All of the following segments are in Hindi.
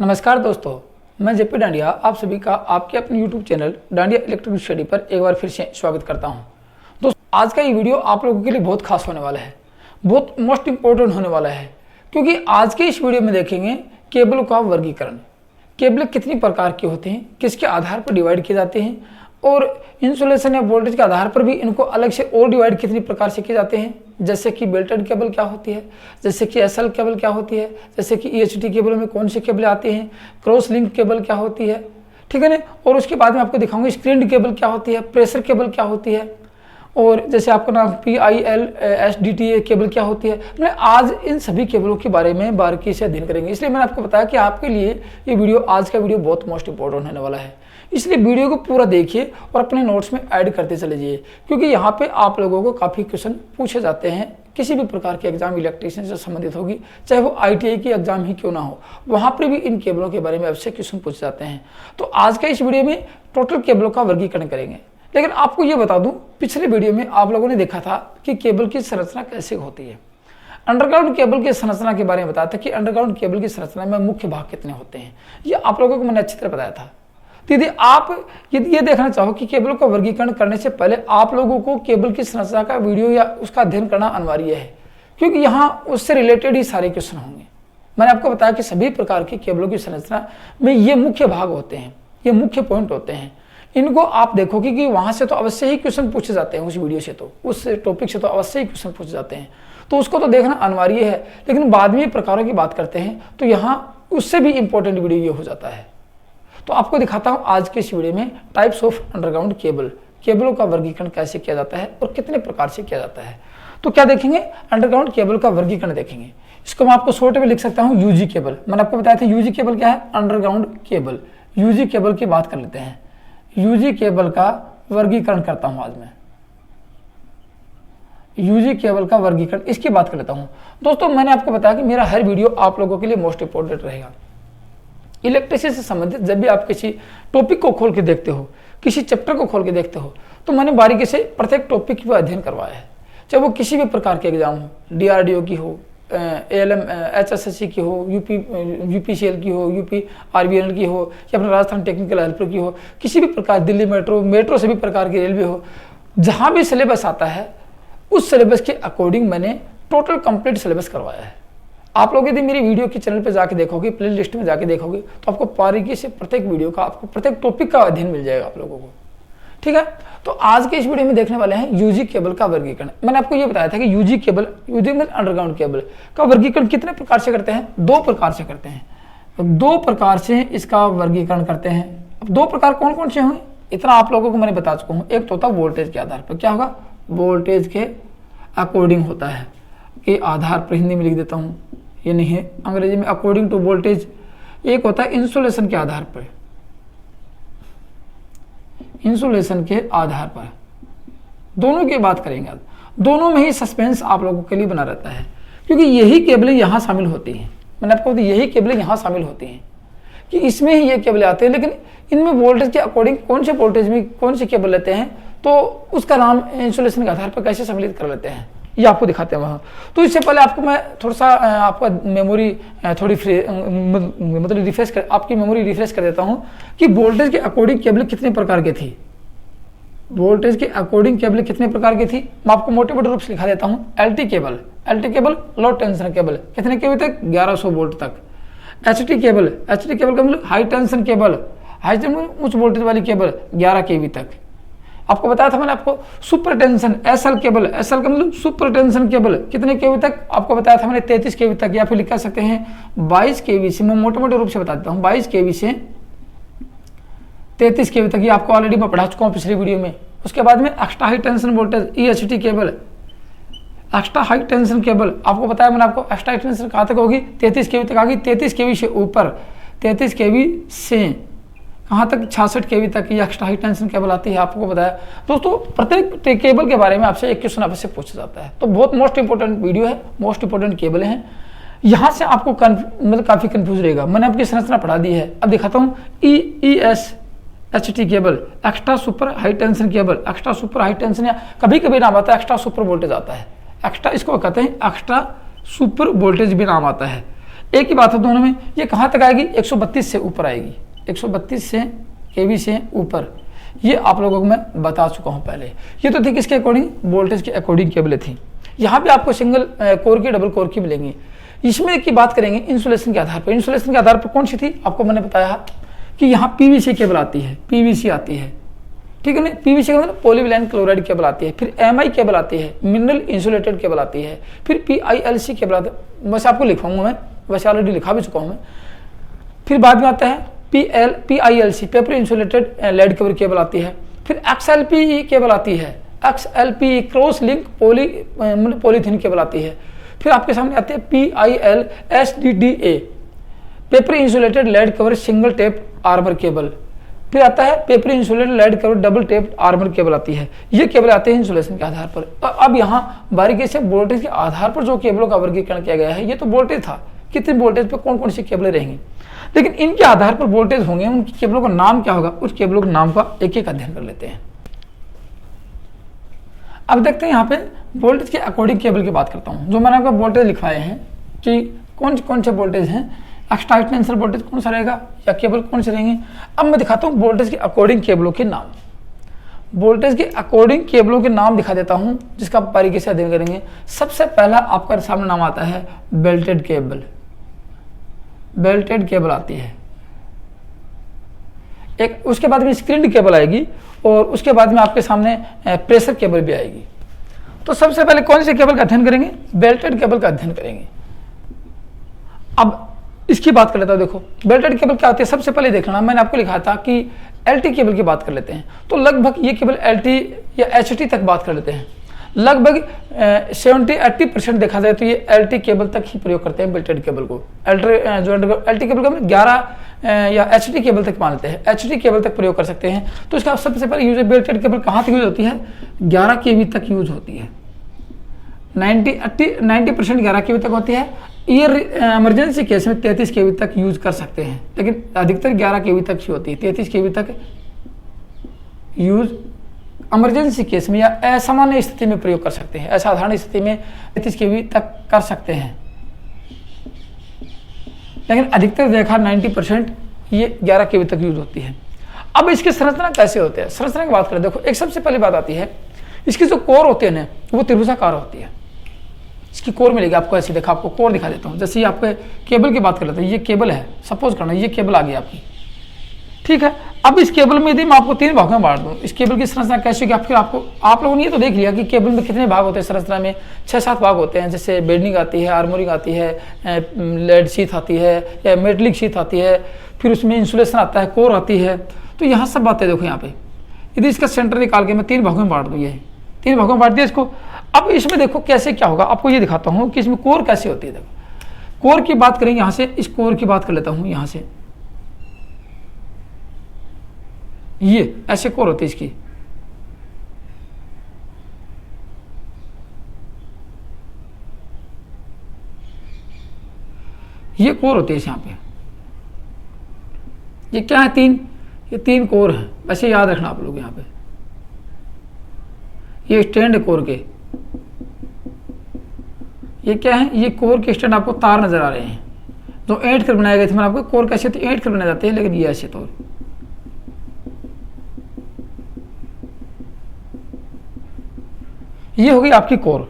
नमस्कार दोस्तों, मैं जेपी डांडिया आप सभी का आपके अपने YouTube channel dandiya electrical study पर एक बार फिर से स्वागत करता हूं। दोस्तों, आज का ये वीडियो आप लोगों के लिए बहुत खास होने वाला है, बहुत मोस्ट इंपॉर्टेंट होने वाला है, क्योंकि आज के इस वीडियो में देखेंगे केबलों का वर्गीकरण। केबल कितनी प्रकार के होते हैं, किसके आधार पर डिवाइड किए जाते हैं, और इंसुलेशन या वोल्टेज के आधार पर भी इनको अलग से और डिवाइड कितनी प्रकार से किए जाते हैं। जैसे कि बेल्टेड केबल क्या होती है, जैसे कि एसएल केबल क्या होती है, जैसे कि ईएचटी केबल में कौन से केबल आते हैं, क्रॉस लिंक केबल क्या होती है, ठीक है ना। और उसके बाद में आपको दिखाऊंगा स्क्रीन केबल क्या होती है, प्रेशर केबल क्या होती है, और जैसे आपका नाम PIL SDTA केबल क्या होती है। मैं आज इन सभी केबलों के बारे में बारीकी से अध्ययन करेंगे, इसलिए मैंने आपको बताया कि आपके लिए ये वीडियो, आज का वीडियो बहुत मोस्ट इंपॉर्टेंट होने वाला है। इसलिए वीडियो को पूरा देखिए और अपने नोट्स में ऐड करते चले जाइए, क्योंकि यहाँ पे आप लोगों को काफ़ी क्वेश्चन पूछे जाते हैं। किसी भी प्रकार के एग्जाम इलेक्ट्रिशियन से संबंधित होगी, चाहे वो ITI की एग्जाम ही क्यों ना हो, वहाँ पर भी इन केबलों के बारे में अवश्य क्वेश्चन पूछे जाते हैं। तो आज का इस वीडियो में टोटल केबलों का वर्गीकरण करेंगे। लेकिन आपको ये बता दूं, पिछले वीडियो में आप लोगों ने देखा था कि केबल की संरचना कैसे होती है। अंडरग्राउंड केबल की संरचना के बारे में बताया था कि अंडरग्राउंड केबल की संरचना में मुख्य भाग कितने होते हैं। ये आप लोगों को मैंने अच्छी तरह बताया था। यदि आप ये देखना चाहो कि केबलों का वर्गीकरण करने से पहले आप लोगों को केबल की संरचना का वीडियो या उसका अध्ययन करना अनिवार्य है, क्योंकि यहाँ उससे रिलेटेड ही सारे क्वेश्चन होंगे। मैंने आपको बताया कि सभी प्रकार की केबलों की संरचना में ये मुख्य भाग होते हैं, ये मुख्य पॉइंट होते हैं। इनको आप देखोगे कि वहां से तो अवश्य ही क्वेश्चन पूछे जाते हैं, उस वीडियो से तो, उस टॉपिक से तो अवश्य ही क्वेश्चन पूछे जाते हैं, तो उसको तो देखना अनिवार्य है। लेकिन बाद में प्रकारों की बात करते हैं तो यहाँ उससे भी इंपॉर्टेंट वीडियो ये हो जाता है। तो आपको दिखाता हूँ आज के इस वीडियो में टाइप्स ऑफ अंडरग्राउंड केबल, केबलों का वर्गीकरण कैसे किया जाता है और कितने प्रकार से किया जाता है। तो क्या देखेंगे, अंडरग्राउंड केबल का वर्गीकरण देखेंगे। इसको मैं आपको शॉर्ट में लिख सकता हूँ यूजी केबल। मैंने आपको बताया था यूजी केबल क्या है, अंडरग्राउंड केबल। यूजी केबल की बात कर लेते हैं। यूजी केबल का वर्गीकरण करता हूं आज मैं, यूजी केबल का वर्गीकरण, इसकी बात कर लेता हूं। दोस्तों, मैंने आपको बताया कि मेरा हर वीडियो आप लोगों के लिए मोस्ट इंपॉर्टेंट रहेगा। इलेक्ट्रिसिटी से संबंधित जब भी आप किसी टॉपिक को खोल के देखते हो, किसी चैप्टर को खोल के देखते हो, तो मैंने बारीकी से प्रत्येक टॉपिक पर अध्ययन करवाया है। चाहे वो किसी भी प्रकार के एग्जाम हो, DRDO की हो, ALM HSSC की हो, UPCL की हो, UPRVNL की हो, या अपना राजस्थान टेक्निकल हेल्पर की हो, किसी भी प्रकार, दिल्ली मेट्रो सभी प्रकार की रेलवे हो, जहाँ भी सिलेबस आता है उस सिलेबस के अकॉर्डिंग मैंने टोटल कंप्लीट सिलेबस करवाया है। आप लोग यदि मेरी वीडियो के चैनल पर जाके देखोगे, प्ले लिस्ट में जाके देखोगे, तो आपको बारीकी से प्रत्येक वीडियो का, आपको प्रत्येक टॉपिक का अध्ययन मिल जाएगा आप लोगों को, ठीक है। तो आज के इस वीडियो में देखने वाले हैं यूजी केबल का वर्गीकरण। मैंने आपको ये बताया था कि यूजी केबल, यूजी में अंडरग्राउंड केबल का वर्गीकरण कितने प्रकार से करते हैं, 2 प्रकार से करते हैं। 2 प्रकार से इसका वर्गीकरण करते हैं। अब 2 प्रकार कौन कौन से होंगे, इतना आप लोगों को मैंने बता चुका हूँ। एक तो होता है वोल्टेज के आधार पर, क्या होगा, वोल्टेज के अकॉर्डिंग होता है, कि आधार पर, हिंदी में लिख देता हूँ, ये नहीं है अंग्रेजी में, अकॉर्डिंग टू वोल्टेज। एक होता है इंसुलेशन के आधार पर, इंसुलेशन के आधार पर। दोनों की बात करेंगे आज। दोनों में ही सस्पेंस आप लोगों के लिए बना रहता है, क्योंकि यही केबलें यहाँ शामिल होती हैं। मैंने आपको बताया यही केबलें यहाँ शामिल होती हैं, कि इसमें ही ये केबलें आते हैं। लेकिन इनमें वोल्टेज के अकॉर्डिंग कौन से वोल्टेज में कौन से केबल लेते हैं, तो उसका नाम इंसुलेशन के आधार पर कैसे सम्मिलित कर लेते हैं, ये आपको दिखाते हैं वहाँ। तो इससे पहले आपको मैं थोड़ा सा आपका मेमोरी थोड़ी मतलब रिफ्रेश कर, आपकी मेमोरी रिफ्रेश कर देता हूँ कि वोल्टेज के अकॉर्डिंग केबल कितने प्रकार की थी। वोल्टेज के अकॉर्डिंग केबल कितने प्रकार की थी, मैं आपको मोटे मोटे रूप से लिखा देता हूँ। LT केबल लो टेंशन केबल, कितने केवी तक, 1100 वोल्ट तक। HT केबल का मतलब हाई टेंशन केबल, हाई उच्च वोल्टेज वाली केबल 11 kV तक। आपको बताया था मैंने आपको super tension SL cable, SL का मतलब सुपर टेंशन केबल, कितने केवी तक, आपको बताया था मैंने 33 केवी तक, या फिर लिख सकते हैं 22 केवी से। मैं मोटे मोटे रूप से बता देता हूँ, 22 केवी से 33 केवी तक, ये आपको ऑलरेडी मैं पढ़ा चुका हूँ पिछली वीडियो में। उसके बाद में extra high tension voltage EHT cable, extra high tension cable, आपको बताया मैंने आपको एक्स्ट्रा हाई टेंशन कहाँ तक होगी, 33 केवी तक आ गई। 33 केवी से ऊपर, 33 केवी से कहाँ तक, 66 केवी तक ये एक्स्ट्रा हाई टेंशन केबल आती है। आपको बताया दोस्तों, प्रत्येक केबल के बारे में आपसे एक क्वेश्चन आपसे पूछा जाता है। तो बहुत मोस्ट इंपॉर्टेंट वीडियो है, मोस्ट इंपॉर्टेंट केबल हैं। यहाँ से आपको मतलब काफ़ी कंफ्यूज रहेगा। मैंने आपकी संरचना पढ़ा दी है। अब दिखाता हूँ ESHT cable, extra super high tension cable, extra super high tension, या कभी कभी नाम आता है एक्स्ट्रा सुपर वोल्टेज आता है। एक्स्ट्रा, इसको कहते हैं एक्स्ट्रा सुपर वोल्टेज भी नाम आता है। एक ही बात है दोनों में, ये कहाँ तक आएगी, 132 से ऊपर आएगी, 132 से केवी से ऊपर। ये आप लोगों को मैं बता चुका हूँ पहले। ये तो थी किसके अकॉर्डिंग, वोल्टेज के अकॉर्डिंग केबलें थी। यहाँ पे आपको सिंगल कोर की, डबल कोर की मिलेंगी। इसमें की बात करेंगे इंसुलेशन के आधार पर। इंसुलेशन के आधार पर कौन सी थी, आपको मैंने बताया कि यहाँ पीवीसी केबल आती है, पीवीसी आती है, ठीक है ना। पीवीसी का मतलब पॉलीविनाइल क्लोराइड केबल आती है, फिर एमआई केबल आती है, मिनरल इंसुलेटेड केबल आती है, फिर पीआईएलसी केबल आती है। बस आपको लिखवाऊंगा मैं, वैसे ऑलरेडी लिखा भी चुका हूँ मैं। फिर बाद में आता है PILC, paper insulated lead cover cable आती है। फिर एक्सएलपीई केबल आती है, XLPE cross link polythene cable आती है। फिर आपके सामने आती है PILSDDA, paper insulated lead cover single tape armour cable. फिर आता है paper insulated lead cover double tape armour cable आती है। ये केबल आते हैं इंसुलेशन के आधार पर। तो अब यहाँ बारीकी से वोल्टेज के आधार पर जो केबलों का वर्गीकरण किया गया है, ये तो वोल्टेज था, कितने वोल्टेज पे कौन कौन सी केबलें रहेंगी, लेकिन इनके आधार पर वोल्टेज होंगे, उनकी केबलों का नाम क्या होगा, उस केबलों के नाम का एक एक अध्ययन कर लेते हैं। अब देखते हैं यहाँ पे वोल्टेज के अकॉर्डिंग केबल की बात करता हूँ। जो मैंने आपको वोल्टेज लिखवाए हैं कि कौन कौन से वोल्टेज हैं, एक्स्ट्रा टेंसर वोल्टेज कौन सा रहेगा या केबल कौन से रहेंगे। अब मैं दिखाता हूँ वोल्टेज के अकॉर्डिंग केबलों के नाम। वोल्टेज के अकॉर्डिंग केबलों के नाम दिखा देता हूँ, जिसका बारीकी से अध्ययन करेंगे। सबसे पहला आपका सामने नाम आता है बेल्टेड केबल, बेल्टेड केबल आती है एक। उसके बाद में स्क्रीन्ड केबल आएगी और उसके बाद में आपके सामने प्रेशर केबल भी आएगी। तो सबसे पहले कौन से केबल का अध्ययन करेंगे, बेल्टेड केबल का अध्ययन करेंगे। अब इसकी बात कर लेता हूं। देखो बेल्टेड केबल क्या होती है, सबसे पहले देखना, मैंने आपको लिखा था कि एलटी केबल की बात कर लेते हैं। तो लगभग ये केबल एलटी या एचटी तक बात कर लेते हैं। लगभग 70-80% देखा जाए तो ये एलटी केबल तक ही प्रयोग करते हैं बेल्टेड केबल को। एलटी केबल का 11 या एचटी केबल तक मानते हैं, एचटी केबल तक प्रयोग कर सकते हैं। तो इसका सबसे पहले यूज बेल्टेड केबल कहाँ तक यूज होती है, 11 केवी तक यूज होती है। 90% 11 केवी तक होती है। ये इमरजेंसी केस में 33 केवी तक यूज कर सकते हैं, लेकिन अधिकतर 11 केवी तक ही होती है। 33 केवी तक यूज इमरजेंसी केस में या असामान्य स्थिति में प्रयोग कर सकते हैं। असाधारण स्थिति में 33 केवी तक कर सकते हैं, लेकिन अधिकतर देखा 90% ये 11 केवी तक यूज होती है। अब इसकी संरचना कैसे होते हैं, संरचना की बात करें। देखो एक सबसे पहली बात आती है, इसकी जो कोर होते हैं ना वो त्रिभुजाकार होती है। इसकी कोर मिलेगी आपको ऐसी, देखा आपको कोर दिखा देता हूँ। जैसे ये आपके केबल की बात कर लेते हैं, ये केबल है, सपोज करना ये केबल आ गई आपकी, ठीक है। अब इस केबल में यदि मैं आपको 3 भागों में बांट दूं, इस केबल की संरचना कैसी होगी, फिर आपको आप लोगों ने ये तो देख लिया कि केबल में कितने भाग होते हैं। संरचना में 6-7 भाग होते हैं, जैसे बेडिंग आती है, आर्मोरिंग आती है, लेड शीथ आती है या मेटलिक शीथ आती है, फिर उसमें इंसुलेशन आता है, कोर आती है। तो यहाँ सब बातें देखो यहाँ पे। यदि इसका सेंटर निकाल के मैं 3 भागों में बांट दूँ, ये 3 भागों में बांट दिया इसको। अब इसमें देखो कैसे क्या होगा, आपको ये दिखाता हूँ कि इसमें कोर कैसे होती है। देखो कोर की बात करेंगे, यहाँ से इस कोर की बात कर लेता हूँ। यहाँ से ये ऐसे कोर होती है इसकी, ये कोर होती है यहाँ पे। ये क्या है, 3, ये 3 कोर है, ऐसे याद रखना आप लोग। यहाँ पे ये स्टैंड है कोर के, ये क्या है, ये कोर के स्टैंड आपको तार नजर आ रहे हैं जो ऐंठ कर बनाए गए थे। मैंने आपको कोर कैसे थे, ऐंठ कर बनाए जाते हैं, लेकिन ये ऐसे तो ये होगी आपकी कोर।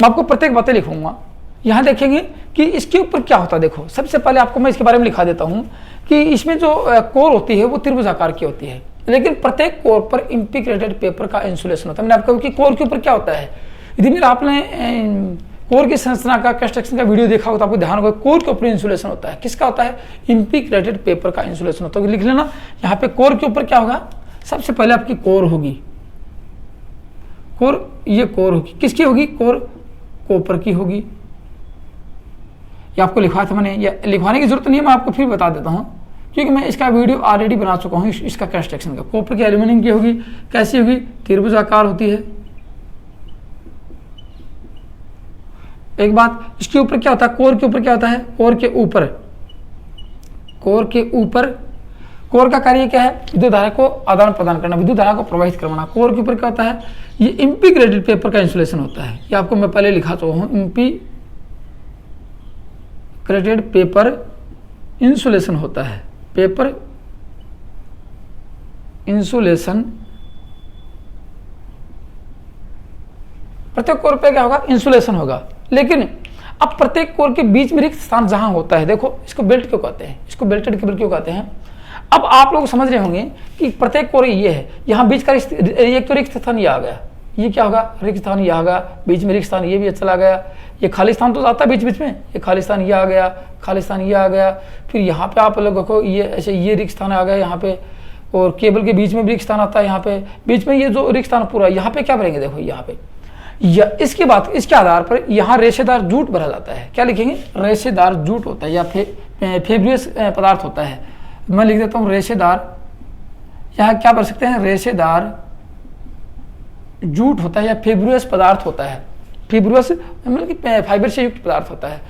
मैं आपको प्रत्येक बातें लिखूंगा। यहाँ देखेंगे कि इसके ऊपर क्या होता है। देखो सबसे पहले आपको मैं इसके बारे में लिखा देता हूँ कि इसमें जो कोर होती है वो त्रिभुजाकार की होती है, लेकिन प्रत्येक कोर पर इंटीग्रेटेड पेपर का इंसुलेशन होता है। मैंने आपको कि कोर के ऊपर क्या होता है, यदि मेरा आपने कोर की संरचना का कंस्ट्रक्शन का वीडियो देखा हो तो आपको ध्यान होगा कोर के ऊपर इंसुलेशन होता है। किसका होता है, इंटीग्रेटेड पेपर का इंसुलेशन होता है। लिख लेना यहाँ पे कोर के ऊपर क्या होगा, सबसे पहले आपकी कोर होगी, कोर, ये कोर होगी, किसकी होगी, कोर कॉपर की होगी। ये आपको लिखवा था मैंने, ये लिखवाने की जरूरत नहीं है, मैं आपको फिर बता देता हूँ क्योंकि मैं इसका वीडियो ऑलरेडी बना चुका हूँ इसका कंस्ट्रक्शन का। कॉपर की एल्यूमिनियम की होगी, कैसी होगी, त्रिभुजाकार होती है। एक बात, इसके ऊपर क्या होता है, कोर के ऊपर क्या होता है, कोर के ऊपर, कोर के ऊपर, कोर का कार्य क्या है, विद्युत धारा को आदान प्रदान करना, विद्युत धारा को प्रवाहित करवाना। कोर के ऊपर क्या होता है, ये इंटीग्रेटेड पेपर का इंसुलेशन होता है। ये आपको मैं पहले लिखा चुका हूँ, इंटीग्रेटेड पेपर इंसुलेशन होता है, पेपर इंसुलेशन। प्रत्येक कोर पे क्या होगा, इंसुलेशन होगा। लेकिन अब प्रत्येक कोर के बीच में रिक्त स्थान जहां होता है, देखो इसको बेल्ट क्यों कहते हैं, इसको बेल्टेड केबल क्यों कहते हैं। अब आप लोग समझ रहे होंगे कि प्रत्येक कोर ये है, यहाँ बीच का एक तो रिक्त स्थान ये आ गया, ये क्या होगा, रिक्त स्थान ये आ गया, बीच में रिक्त स्थान ये भी चला गया, ये खाली स्थान तो जाता है बीच बीच में, ये खाली स्थान ये आ गया, खाली स्थान ये आ गया, फिर यहाँ पे आप लोगों को ये ऐसे ये रिक्त स्थान आ गया यहाँ पे, और केबल के बीच में भी रिक्त स्थान आता है यहाँ पे, बीच में ये जो रिक्त स्थान पूरा यहाँ पे क्या भरेंगे, देखो यहाँ पे या इसके बाद इसके आधार पर यहाँ रेशेदार जूट भरा जाता है। क्या लिखेंगे, रेशेदार जूट होता है या फेब्रियस पदार्थ होता है। मैं लिख देता हूँ रेशेदार, यहाँ क्या भर सकते हैं, रेशेदार जूट होता है या फेब्रियस पदार्थ होता है, फेब्रियस मतलब कि फाइबर से युक्त पदार्थ होता है।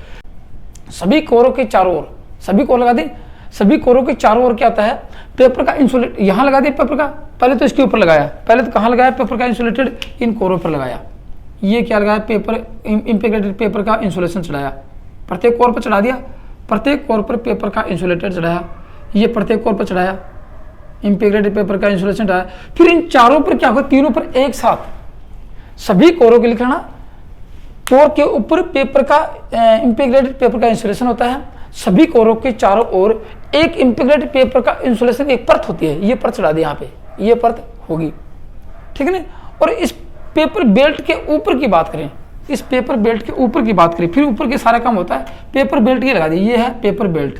सभी कोरों के चारों ओर, सभी कोर लगा दी, सभी कोरों के चारों ओर क्या होता है, पेपर का इंसुलेट, यहाँ लगा दिया पेपर का, पहले तो इसके ऊपर लगाया, पहले तो कहाँ लगाया, पेपर का इंसुलेटेड इन कोरों पर लगाया, ये क्या लगाया, पेपर इंटीग्रेटेड पेपर का इंसुलेशन चढ़ाया, प्रत्येक कोर पर चढ़ा दिया, प्रत्येक कोर पर पेपर का इंसुलेटेड चढ़ाया, ये प्रत्येक कोर पर चढ़ाया, इंटीग्रेटेड पेपर का इंसुलेशन चढ़ाया। फिर इन चारों पर क्या होगा, तीनों पर एक साथ सभी कोरों के लिखना, कोर के ऊपर पेपर का इंटीग्रेटेड पेपर का इंसुलेशन होता है, सभी कोरों के चारों ओर एक इंटीग्रेटेड पेपर का इंसुलेशन एक परत होती है, ये परत चढ़ा दी यहाँ पे, ये परत होगी, ठीक है ना। और इस पेपर बेल्ट के ऊपर की बात करें, इस पेपर बेल्ट के ऊपर की बात करें, फिर ऊपर के सारा काम होता है, पेपर बेल्ट ये लगा दिया, ये है पेपर बेल्ट,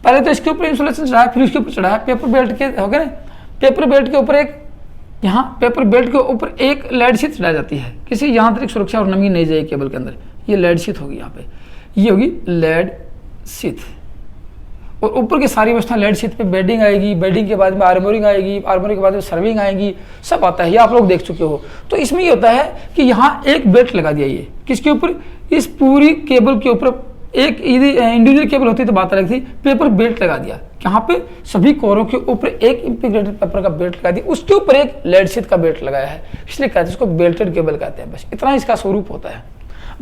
पहले तो इसके ऊपर इंसुलेशन चढ़ाया, फिर इसके ऊपर चढ़ाया, पेपर बेल्ट के हो गए ना, पेपर बेल्ट के ऊपर एक, यहाँ पेपर बेल्ट के ऊपर एक लेड शीट चढ़ाई जाती है, किसी यांत्रिक सुरक्षा और नमी नहीं जाएगी केबल के अंदर, ये लेड शीट होगी, यहाँ पे ये होगी लेड शीट, और ऊपर की सारी व्यवस्था लेड शीट पे बेडिंग आएगी, बेडिंग के बाद में आर्मोरिंग आएगी, आर्मोरिंग के बाद में सर्विंग आएगी, सब आता है, ये आप लोग देख चुके हो। तो इसमें ये होता है कि यहाँ एक बेल्ट लगा दिया, ये किसके ऊपर, इस पूरी केबल के ऊपर, एक इंडिविजुअल केबल होती तो बात अलग थी, पेपर बेल्ट लगा दिया, यहाँ पे सभी कोरों के ऊपर एक इंटीग्रेटेड पेपर का बेल्ट लगा दिया, उसके ऊपर एक लेड शीट का बेल्ट लगाया है, इसलिए कहते हैं इसको बेल्टेड केबल कहते हैं, बस इतना इसका स्वरूप होता है।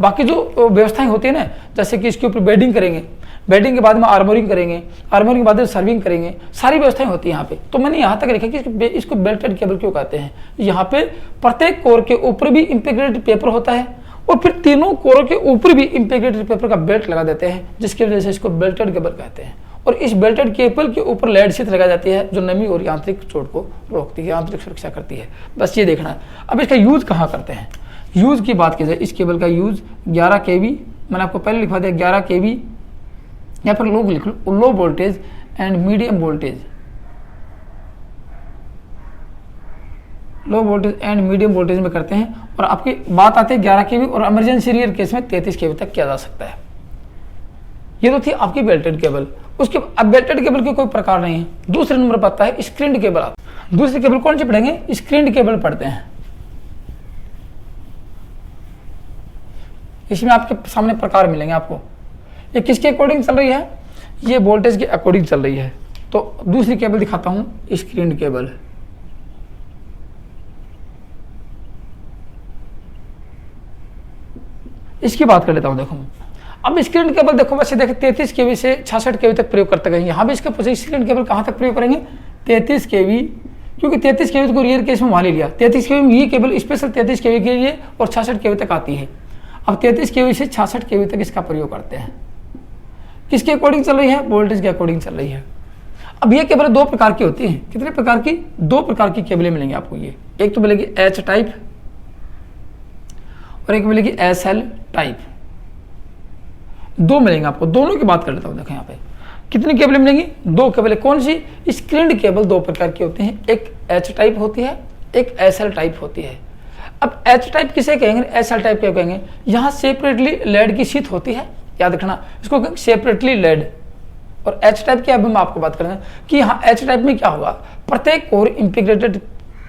बाकी जो व्यवस्थाएं होती है ना, जैसे कि इसके ऊपर बेडिंग करेंगे, बेडिंग के बाद में आर्मोरिंग करेंगे, आर्मोरिंग के बाद में सर्विंग करेंगे, सारी व्यवस्थाएं होती है यहाँ पे। तो मैंने यहाँ तक लिखा कि इसको बेल्टेड केबल क्यों कहते हैं, यहाँ पे प्रत्येक कोर के ऊपर भी इंटीग्रेटेड पेपर होता है, और फिर तीनों कोरों के ऊपर भी इंटीग्रेटेड पेपर का बेल्ट लगा देते हैं, जिसकी वजह से इसको बेल्टेड केबल कहते हैं। और इस बेल्टेड केबल के ऊपर लेड शीट लगाई जाती है, जो नमी और यांत्रिक चोट को रोकती है, यांत्रिक सुरक्षा करती है, बस ये देखना है। अब इसका यूज कहाँ करते हैं, यूज की बात की जाए, इस केबल का यूज 11 kV, मैंने आपको पहले लिखवा दिया 11 kV, या फिर लोग लिख लो low voltage and medium voltage, low voltage and medium voltage में करते हैं। और आपकी बात आती है 11 kV, और इमरजेंसी रियर केस में 33 kV तक किया जा सकता है। ये तो थी आपकी बेल्टेड केबल। उसके अब बेल्टेड केबल के कोई प्रकार नहीं है। दूसरे नंबर पर आता है स्क्रीन्ड केबल। दूसरी केबल कौन सी पढ़ेंगे, स्क्रीन्ड केबल पढ़ते हैं। इसमें आपके सामने प्रकार मिलेंगे आपको। ये किसके अकॉर्डिंग चल रही है, ये वोल्टेज के अकॉर्डिंग चल रही है। तो दूसरी केबल दिखाता हूं, स्क्रीन्ड केबल। इसकी बात कर लेता हूं। देखो अब स्क्रीन केबल देखो, वैसे देखें 33 kV से 66 kV तक प्रयोग करते गए। यहाँ भी इसका पूछे स्क्रीन केबल कहाँ तक प्रयोग करेंगे, 33 kV, क्योंकि 33 kV को रियर केस में वहाँ ले लिया। 33 kV में ये केबल स्पेशल 33 kV के लिए और 66 kV तक आती है। अब 33 kV से 66 kV तक इसका प्रयोग करते हैं। किसके अकॉर्डिंग चल रही है, वोल्टेज के अकॉर्डिंग चल रही है। अब ये केबल दो प्रकार की होती हैं। कितने प्रकार की, दो प्रकार की केबलें मिलेंगी आपको। ये एक तो मिलेगी एच टाइप और एक मिलेगी SL टाइप, दो मिलेंगे आपको। दोनों की बात कर लेता हूं। देखो यहाँ पे कितनी केबलें मिलेंगी, दो केबलें। कौन सी, स्क्रीन्ड केबल दो प्रकार की होती हैं, एक H टाइप होती है, एक SL टाइप होती है। अब H टाइप किसे कहेंगे, SL टाइप क्या कहेंगे, यहाँ सेपरेटली लेड की शीट होती है, याद रखना इसको कहेंगे सेपरेटली लेड। और H टाइप की अभी मैं आपको बात करेंगे कि यहाँ H टाइप में क्या होगा, प्रत्येक कोर इंटीग्रेटेड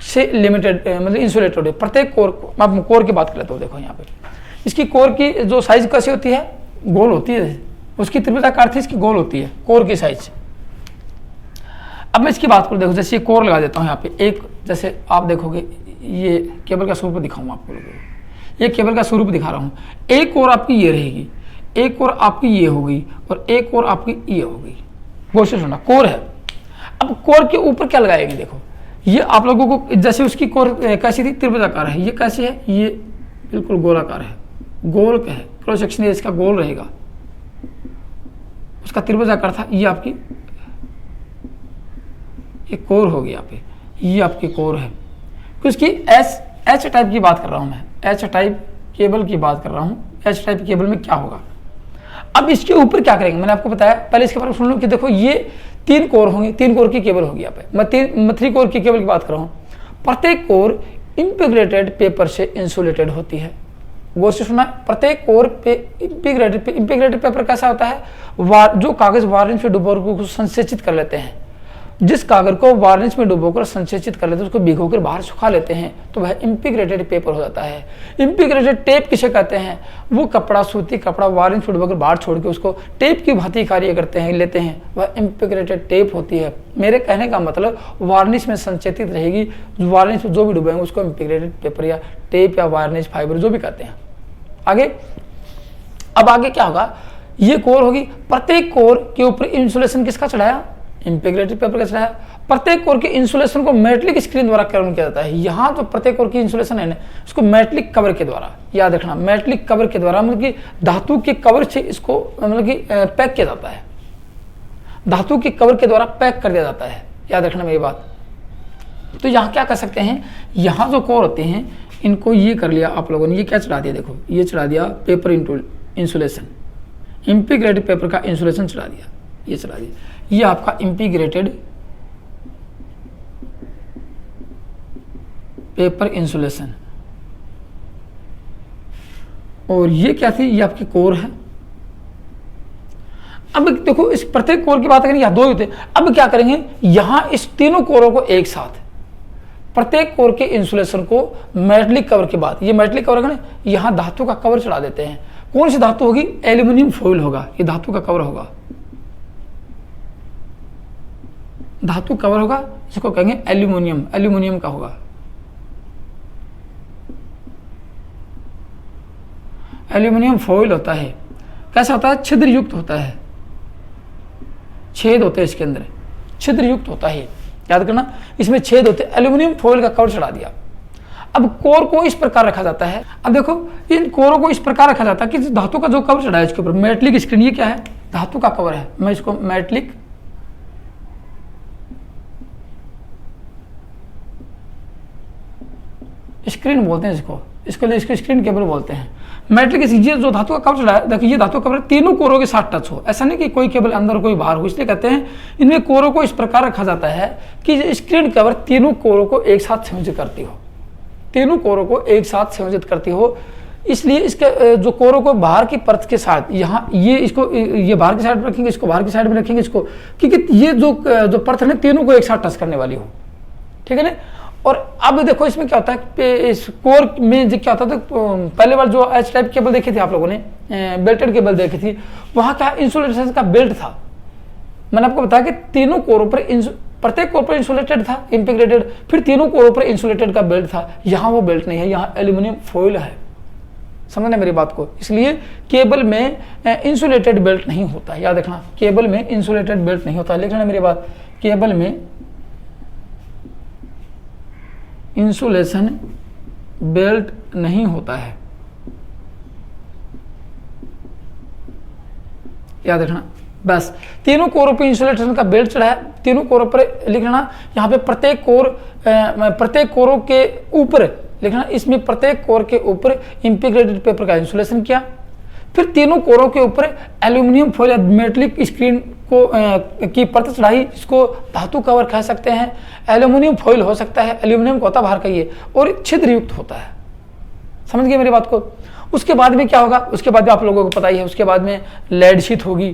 से लिमिटेड मतलब इंसुलेटेड है। प्रत्येक कोर, मैं कोर की बात कर लेता हूँ। देखो यहाँ पे इसकी कोर की जो साइज कैसी होती है, गोल होती है। उसकी त्रिभुजा का अर्थ इसकी गोल होती है, कोर की साइज। अब मैं इसकी बात करूँ, देखो जैसे ये कोर लगा देता हूँ यहाँ पे एक, जैसे आप देखोगे ये केबल का स्वरूप दिखाऊंगा आपको लोगों को। ये केबल का स्वरूप दिखा रहा हूँ। एक कोर आपकी ये रहेगी, एक कोर आपकी ये होगी और एक कोर आपकी ये होगी। गौर से सुनना, कोर है। अब कोर के ऊपर क्या लगाएंगे, देखो ये आप लोगों को जैसे उसकी कोर कैसी थी, त्रिभुजाकार है, ये कैसी है, ये बिल्कुल गोलाकार है, गोल का है, क्रॉस सेक्शन इसका गोल रहेगा, उसका त्रिभुजाकार था। ये आपकी ये कोर होगी, यहाँ पे ये आपकी कोर है। उसकी एच टाइप की बात कर रहा हूँ मैं, एच टाइप केबल की बात कर रहा हूँ। एच टाइप केबल में क्या होगा, अब इसके ऊपर क्या करेंगे, मैंने आपको बताया। पहले इसके बारे में सुन लो कि देखो ये 3 कोर होंगे, 3 कोर की केबल होगी। यहाँ पे मैं 3 कोर की केबल की बात कर रहा हूँ। प्रत्येक कोर इंटीग्रेटेड पेपर से इंसुलेटेड होती है। गौर से सुना, प्रत्येक कोर पे इंटीग्रेटेड पेपर कैसा होता है, जो कागज वार्निश में डुबोकर को संसेचित कर लेते हैं। जिस कागज को वार्निश में डुबोकर संसेचित कर लेते हैं, उसको भिगोकर बाहर सुखा लेते हैं, तो वह इंटीग्रेटेड पेपर हो जाता है। इंटीग्रेटेड टेप किसे कहते हैं, वो कपड़ा, सूती कपड़ा वार्निश में डुबोकर बाहर छोड़ के उसको टेप की भांति कार्य करते हैं, लेते हैं, वह इंटीग्रेटेड टेप होती है। मेरे कहने का मतलब वार्निश में संचेतित रहेगी, वार्निश में जो भी डुबेंगे उसको इंटीग्रेटेड पेपर या टेप या वार्निश फाइबर जो भी कहते हैं। आगे, अब आगे क्या होगा, ये कोर होगी। प्रत्येक कोर के ऊपर इंसुलेशन किसका चढ़ाया, इंटीग्रेटेड पेपर का चढ़ाया। प्रत्येक कोर के इंसुलेशन को मेटलिक स्क्रीन द्वारा कवर किया जाता है। यहाँ तो प्रत्येक कोर की इंसुलेशन है ना, इसको मेटलिक कवर के द्वारा, याद रखना, मेटलिक कवर के द्वारा, मतलब कि धातु के कवर से इसको मतलब कि पैक किया जाता है, धातु के कवर के द्वारा पैक कर दिया जाता है, याद रखना मेरी बात। तो यहाँ क्या कर सकते हैं, यहाँ जो कोर होते हैं इनको ये कर लिया आप लोगों ने, ये क्या चढ़ा दिया, देखो ये चढ़ा दिया पेपर इंसुलेशन, इंटीग्रेटेड पेपर का इंसुलेशन चढ़ा दिया, ये चढ़ा दिया। ये आपका इंटीग्रेटेड पेपर इंसुलेशन। और ये क्या थी, ये आपकी कोर है। अब देखो इस प्रत्येक कोर की बात करें, यहाँ 2 होते हैं। अब क्या करेंगे, यहां इस तीनों कोरों को एक साथ, प्रत्येक कोर के इंसुलेशन को मेटलिक कवर के बाद, ये मेटलिक कवर है ना, यहां धातु का कवर चढ़ा देते हैं। कौन सी धातु होगी, एल्यूमिनियम फॉइल होगा, ये धातु का कवर होगा, धातु कवर होगा, इसको कहेंगे एल्यूमिनियम, एल्यूमिनियम का होगा। एल्यूमिनियम फॉइल होता है, कैसा होता है, छिद्र युक्त होता है, छेद होते हैं इसके अंदर, छिद्र युक्त होता है, याद करना, इसमें छेद होते हैं। एल्यूमिनियम फॉइल का कवर चढ़ा दिया। अब कोर को इस प्रकार रखा जाता है, अब देखो इन कोरों को इस प्रकार रखा जाता है कि धातु का जो कवर चढ़ा है इसके ऊपर, मेटलिक स्क्रीन, ये क्या है, धातु का कवर है, मैं इसको मेटलिक स्क्रीन बोलते हैं, इसको स्क्रीन केबल बोलते हैं। मेटलिक ये जो धातु का कवर चढ़ा है, देखिए ये धातु का कवर तीनों कोरों के साथ टच हो, ऐसा नहीं कि कोई केबल अंदर कोई बाहर हो, इसलिए कहते हैं इनमें कोरों को इस प्रकार रखा जाता है कि स्क्रीन कवर तीनों कोरों को एक साथ संयोजित करती हो, तीनों कोरों को एक साथ संयोजित करती हो। इसलिए इसके जो कोरों को बाहर की परत के साथ, यहाँ ये बाहर की साइड में रखेंगे, इसको बाहर की साइड में रखेंगे, इसको, क्योंकि ये जो परत है तीनों को एक साथ टच करने वाली हो, ठीक है ना। और अब देखो इसमें क्या होता है, इस कोर में जो क्या होता था, पहले बार जो एच टाइप केबल देखी थी आप लोगों ने, बेल्टेड केबल देखी थी, वहाँ क्या इंसुलेशन का बेल्ट था। मैंने आपको बताया कि तीनों कोरों पर प्रत्येक कोर पर इंसुलेटेड था, इंटीग्रेटेड, फिर तीनों कोरों पर इंसुलेटेड का बेल्ट था। यहाँ वो बेल्ट नहीं है, यहाँ एल्यूमिनियम फॉइल है, समझना मेरी बात को। इसलिए केबल में इंसुलेटेड बेल्ट नहीं होता, याद रखना, केबल में इंसुलेटेड बेल्ट नहीं होता। लिखना मेरी बात, केबल में इंसुलेशन बेल्ट नहीं होता है, याद रखना। बस तीनों कोरों पर इंसुलेशन का बेल्ट चढ़ा है, तीनों कोरों पर लिखना, यहाँ पे प्रत्येक कोरों के ऊपर लिखना, इसमें प्रत्येक कोर के ऊपर इंटीग्रेटेड पेपर का इंसुलेशन किया, फिर तीनों कोरों के ऊपर एल्यूमिनियम फॉइल या मेटलिक स्क्रीन की परत चढ़ाई, इसको धातु कवर कह सकते हैं, एल्यूमिनियम फॉइल हो सकता है, एल्यूमिनियम का होता बाहर का ये, और छिद्र युक्त होता है, समझ गए मेरी बात को। उसके बाद में क्या होगा, उसके बाद में आप लोगों को पता ही है, उसके बाद में लेड शीट होगी,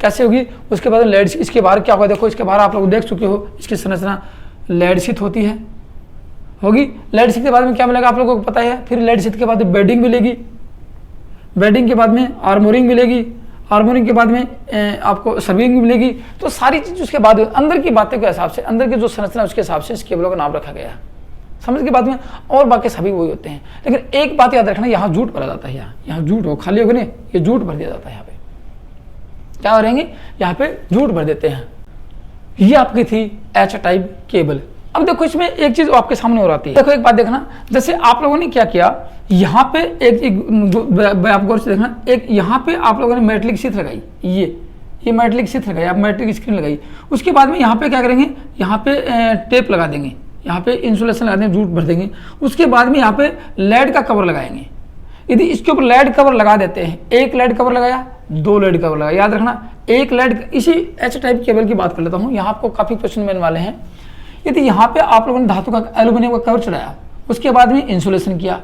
कैसे होगी, उसके बाद लेड, इसके बाहर क्या होगा, देखो इसके बाहर आप लोग देख चुके हो, इसकी संरचना लेड शीट होती है, होगी। लेड शीट के बाद में क्या मिलेगा आप लोगों को पता है, फिर लेड शीट के बाद बेडिंग मिलेगी, बेडिंग के बाद में आर्मोरिंग मिलेगी, आर्मोरिंग के बाद में आपको सर्विंग मिलेगी। तो सारी चीज उसके बाद अंदर की बातें के हिसाब से, अंदर की जो संरचना उसके हिसाब से इस केबलों का नाम रखा गया है, समझ के बाद में, और बाकी सभी वही होते हैं। लेकिन एक बात याद रखना, यहाँ जूट भरा जाता है, यहाँ जूट हो खाली होगा नहीं, ये जूट भर दिया जाता है। यहाँ पे क्या करेंगे, यहाँ पे जूट भर देते हैं। ये आपकी थी एच टाइप केबल। अब देखो इसमें एक चीज आपके सामने हो आती है। देखो एक बात देखना, जैसे आप लोगों ने क्या किया, यहाँ पे आप गौर से देखना, एक यहाँ पे आप लोगों ने मेटलिक शीट लगाई, ये मेटलिक शीट लगाई, आप मेटलिक स्क्रीन लगाई। उसके बाद में यहाँ पे क्या करेंगे, यहाँ पे टेप लगा देंगे, यहाँ पे इंसुलेशन लगा देंगे, जूट भर देंगे। उसके बाद में यहाँ पे लेड का कवर लगाएंगे। यदि इसके ऊपर लेड कवर लगा देते हैं, एक लेड कवर लगाया, दो लेड कवर लगाया, याद रखना एक लेड। इसी एच टाइप केबल की बात कर लेता हूँ, यहाँ आपको काफी क्वेश्चन मिलने वाले हैं। यदि यहाँ पे आप लोगों ने धातु का एल्यूमिनियम का कवर चढ़ाया, उसके बाद में इंसुलेशन किया,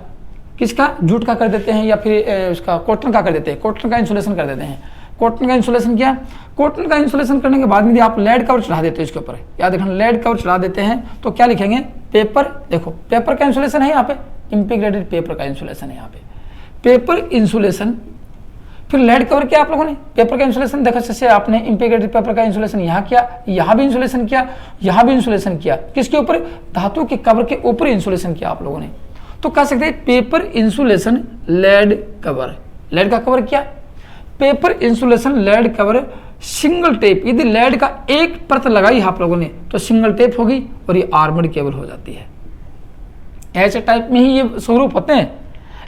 किसका, जूट का कर देते हैं या फिर उसका कॉटन का कर देते हैं, कॉटन का इंसुलेशन कर देते हैं। कॉटन का इंसुलेशन किया, कॉटन का इंसुलेशन करने के बाद में आप लेड कवर चढ़ा देते हैं इसके ऊपर, याद रखना लेड कवर चढ़ा देते हैं तो क्या लिखेंगे, पेपर। देखो पेपर का इंसुलेशन है, यहाँ पे इंटीग्रेटेड पेपर का इंसुलेशन है, यहाँ पे पेपर इंसुलेशन। फिर लेड कवर किया आप लोगों ने, पेपर का इंसुलेशन। देखो जैसे आपने इंटीग्रेटेड पेपर का इंसुलेशन यहाँ किया, यहाँ भी इंसुलेशन किया, यहाँ भी इंसुलेशन किया, किसके ऊपर, धातु के कवर के ऊपर इंसुलेशन किया आप लोगों ने। तो कह सकते हैं paper insulation lead cover, lead का कवर किया, paper insulation lead cover single tape. यदि लेड का एक परत लगाई आप लोगों ने तो सिंगल टेप होगी और ये आर्मर्ड केबल हो जाती है। एच टाइप में ही ये स्वरूप होते हैं,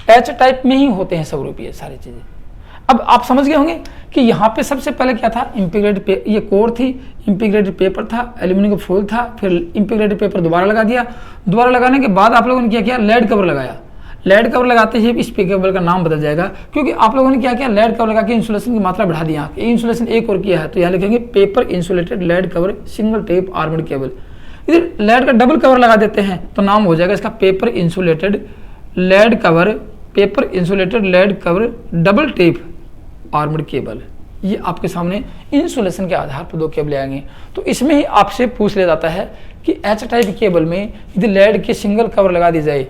एच टाइप में ही होते हैं स्वरूप ये सारी चीजें। अब आप समझ गए होंगे कि यहाँ पे सबसे पहले क्या था, इंटीग्रेटेड ये कोर थी, इंटीग्रेटेड पेपर था, एल्यूमिनियम का फॉइल था, फिर इंटीग्रेटेड पेपर दोबारा लगा दिया। दोबारा लगाने के बाद आप लोगों ने क्या किया, लेड कवर लगाया। लेड कवर लगाते ही इस केबल का नाम बदल जाएगा, क्योंकि आप लोगों ने क्या किया, लेड कवर लगा के इंसुलेशन की मात्रा बढ़ा दी। यहाँ इंसुलेशन एक और किया है तो यहाँ लिखेंगे paper insulated lead cover single tape armoured cable. इधर लेड का डबल कवर लगा देते हैं तो नाम हो जाएगा इसका paper insulated lead cover, paper insulated lead cover double tape armoured cable. ये आपके सामने इंसुलेशन के आधार पर दो केबल आएंगे। तो इसमें ही आपसे पूछ लिया जाता है कि एच टाइप केबल में यदि लेड के सिंगल कवर लगा दी जाए,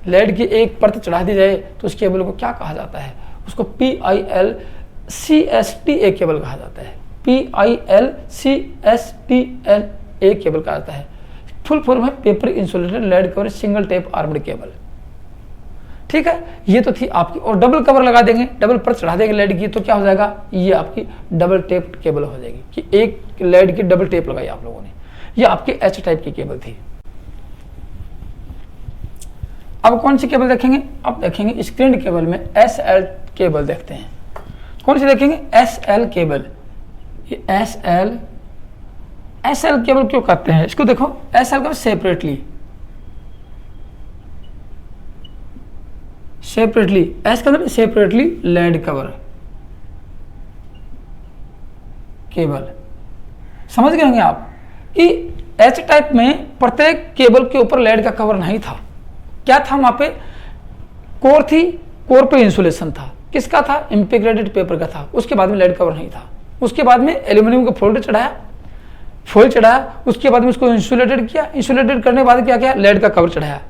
लेड की एक परत चढ़ा दी जाए तो उस केबल को क्या कहा जाता है, उसको PILCSTA केबल कहा जाता है। PILCSTLA केबल कहा जाता है। फुल फॉर्म है paper insulated lead cover single tape armoured cable. ठीक है, ये तो थी आपकी। और डबल कवर लगा देंगे, डबल परत चढ़ा देंगे लेड की तो क्या हो जाएगा, ये आपकी डबल टेप केबल हो जाएगी कि एक लेड की डबल टेप लगाई आप लोगों ने। ये आपकी एच टाइप की केबल थी। अब कौन सी केबल देखेंगे, अब देखेंगे स्क्रीन केबल में SL केबल देखते हैं। कौन सी देखेंगे, SL केबल। ये SL केबल क्यों कहते हैं इसको, देखो SL केबल सेपरेटली, एस का मतलब सेपरेटली लेड कवर केबल। समझ गए होंगे आप कि एच टाइप में प्रत्येक केबल के ऊपर लेड का कवर नहीं था। क्या था वहां पे, कोर थी, कोर पे इंसुलेशन था, किसका था, इंटीग्रेटेड पेपर का था। उसके बाद में लेड कवर नहीं था। उसके बाद में एल्यूमिनियम का फॉइल चढ़ाया, उसके बाद में उसको इंसुलेटेड किया, इंसुलेटेड करने के बाद क्या किया, लेड का कवर चढ़ाया।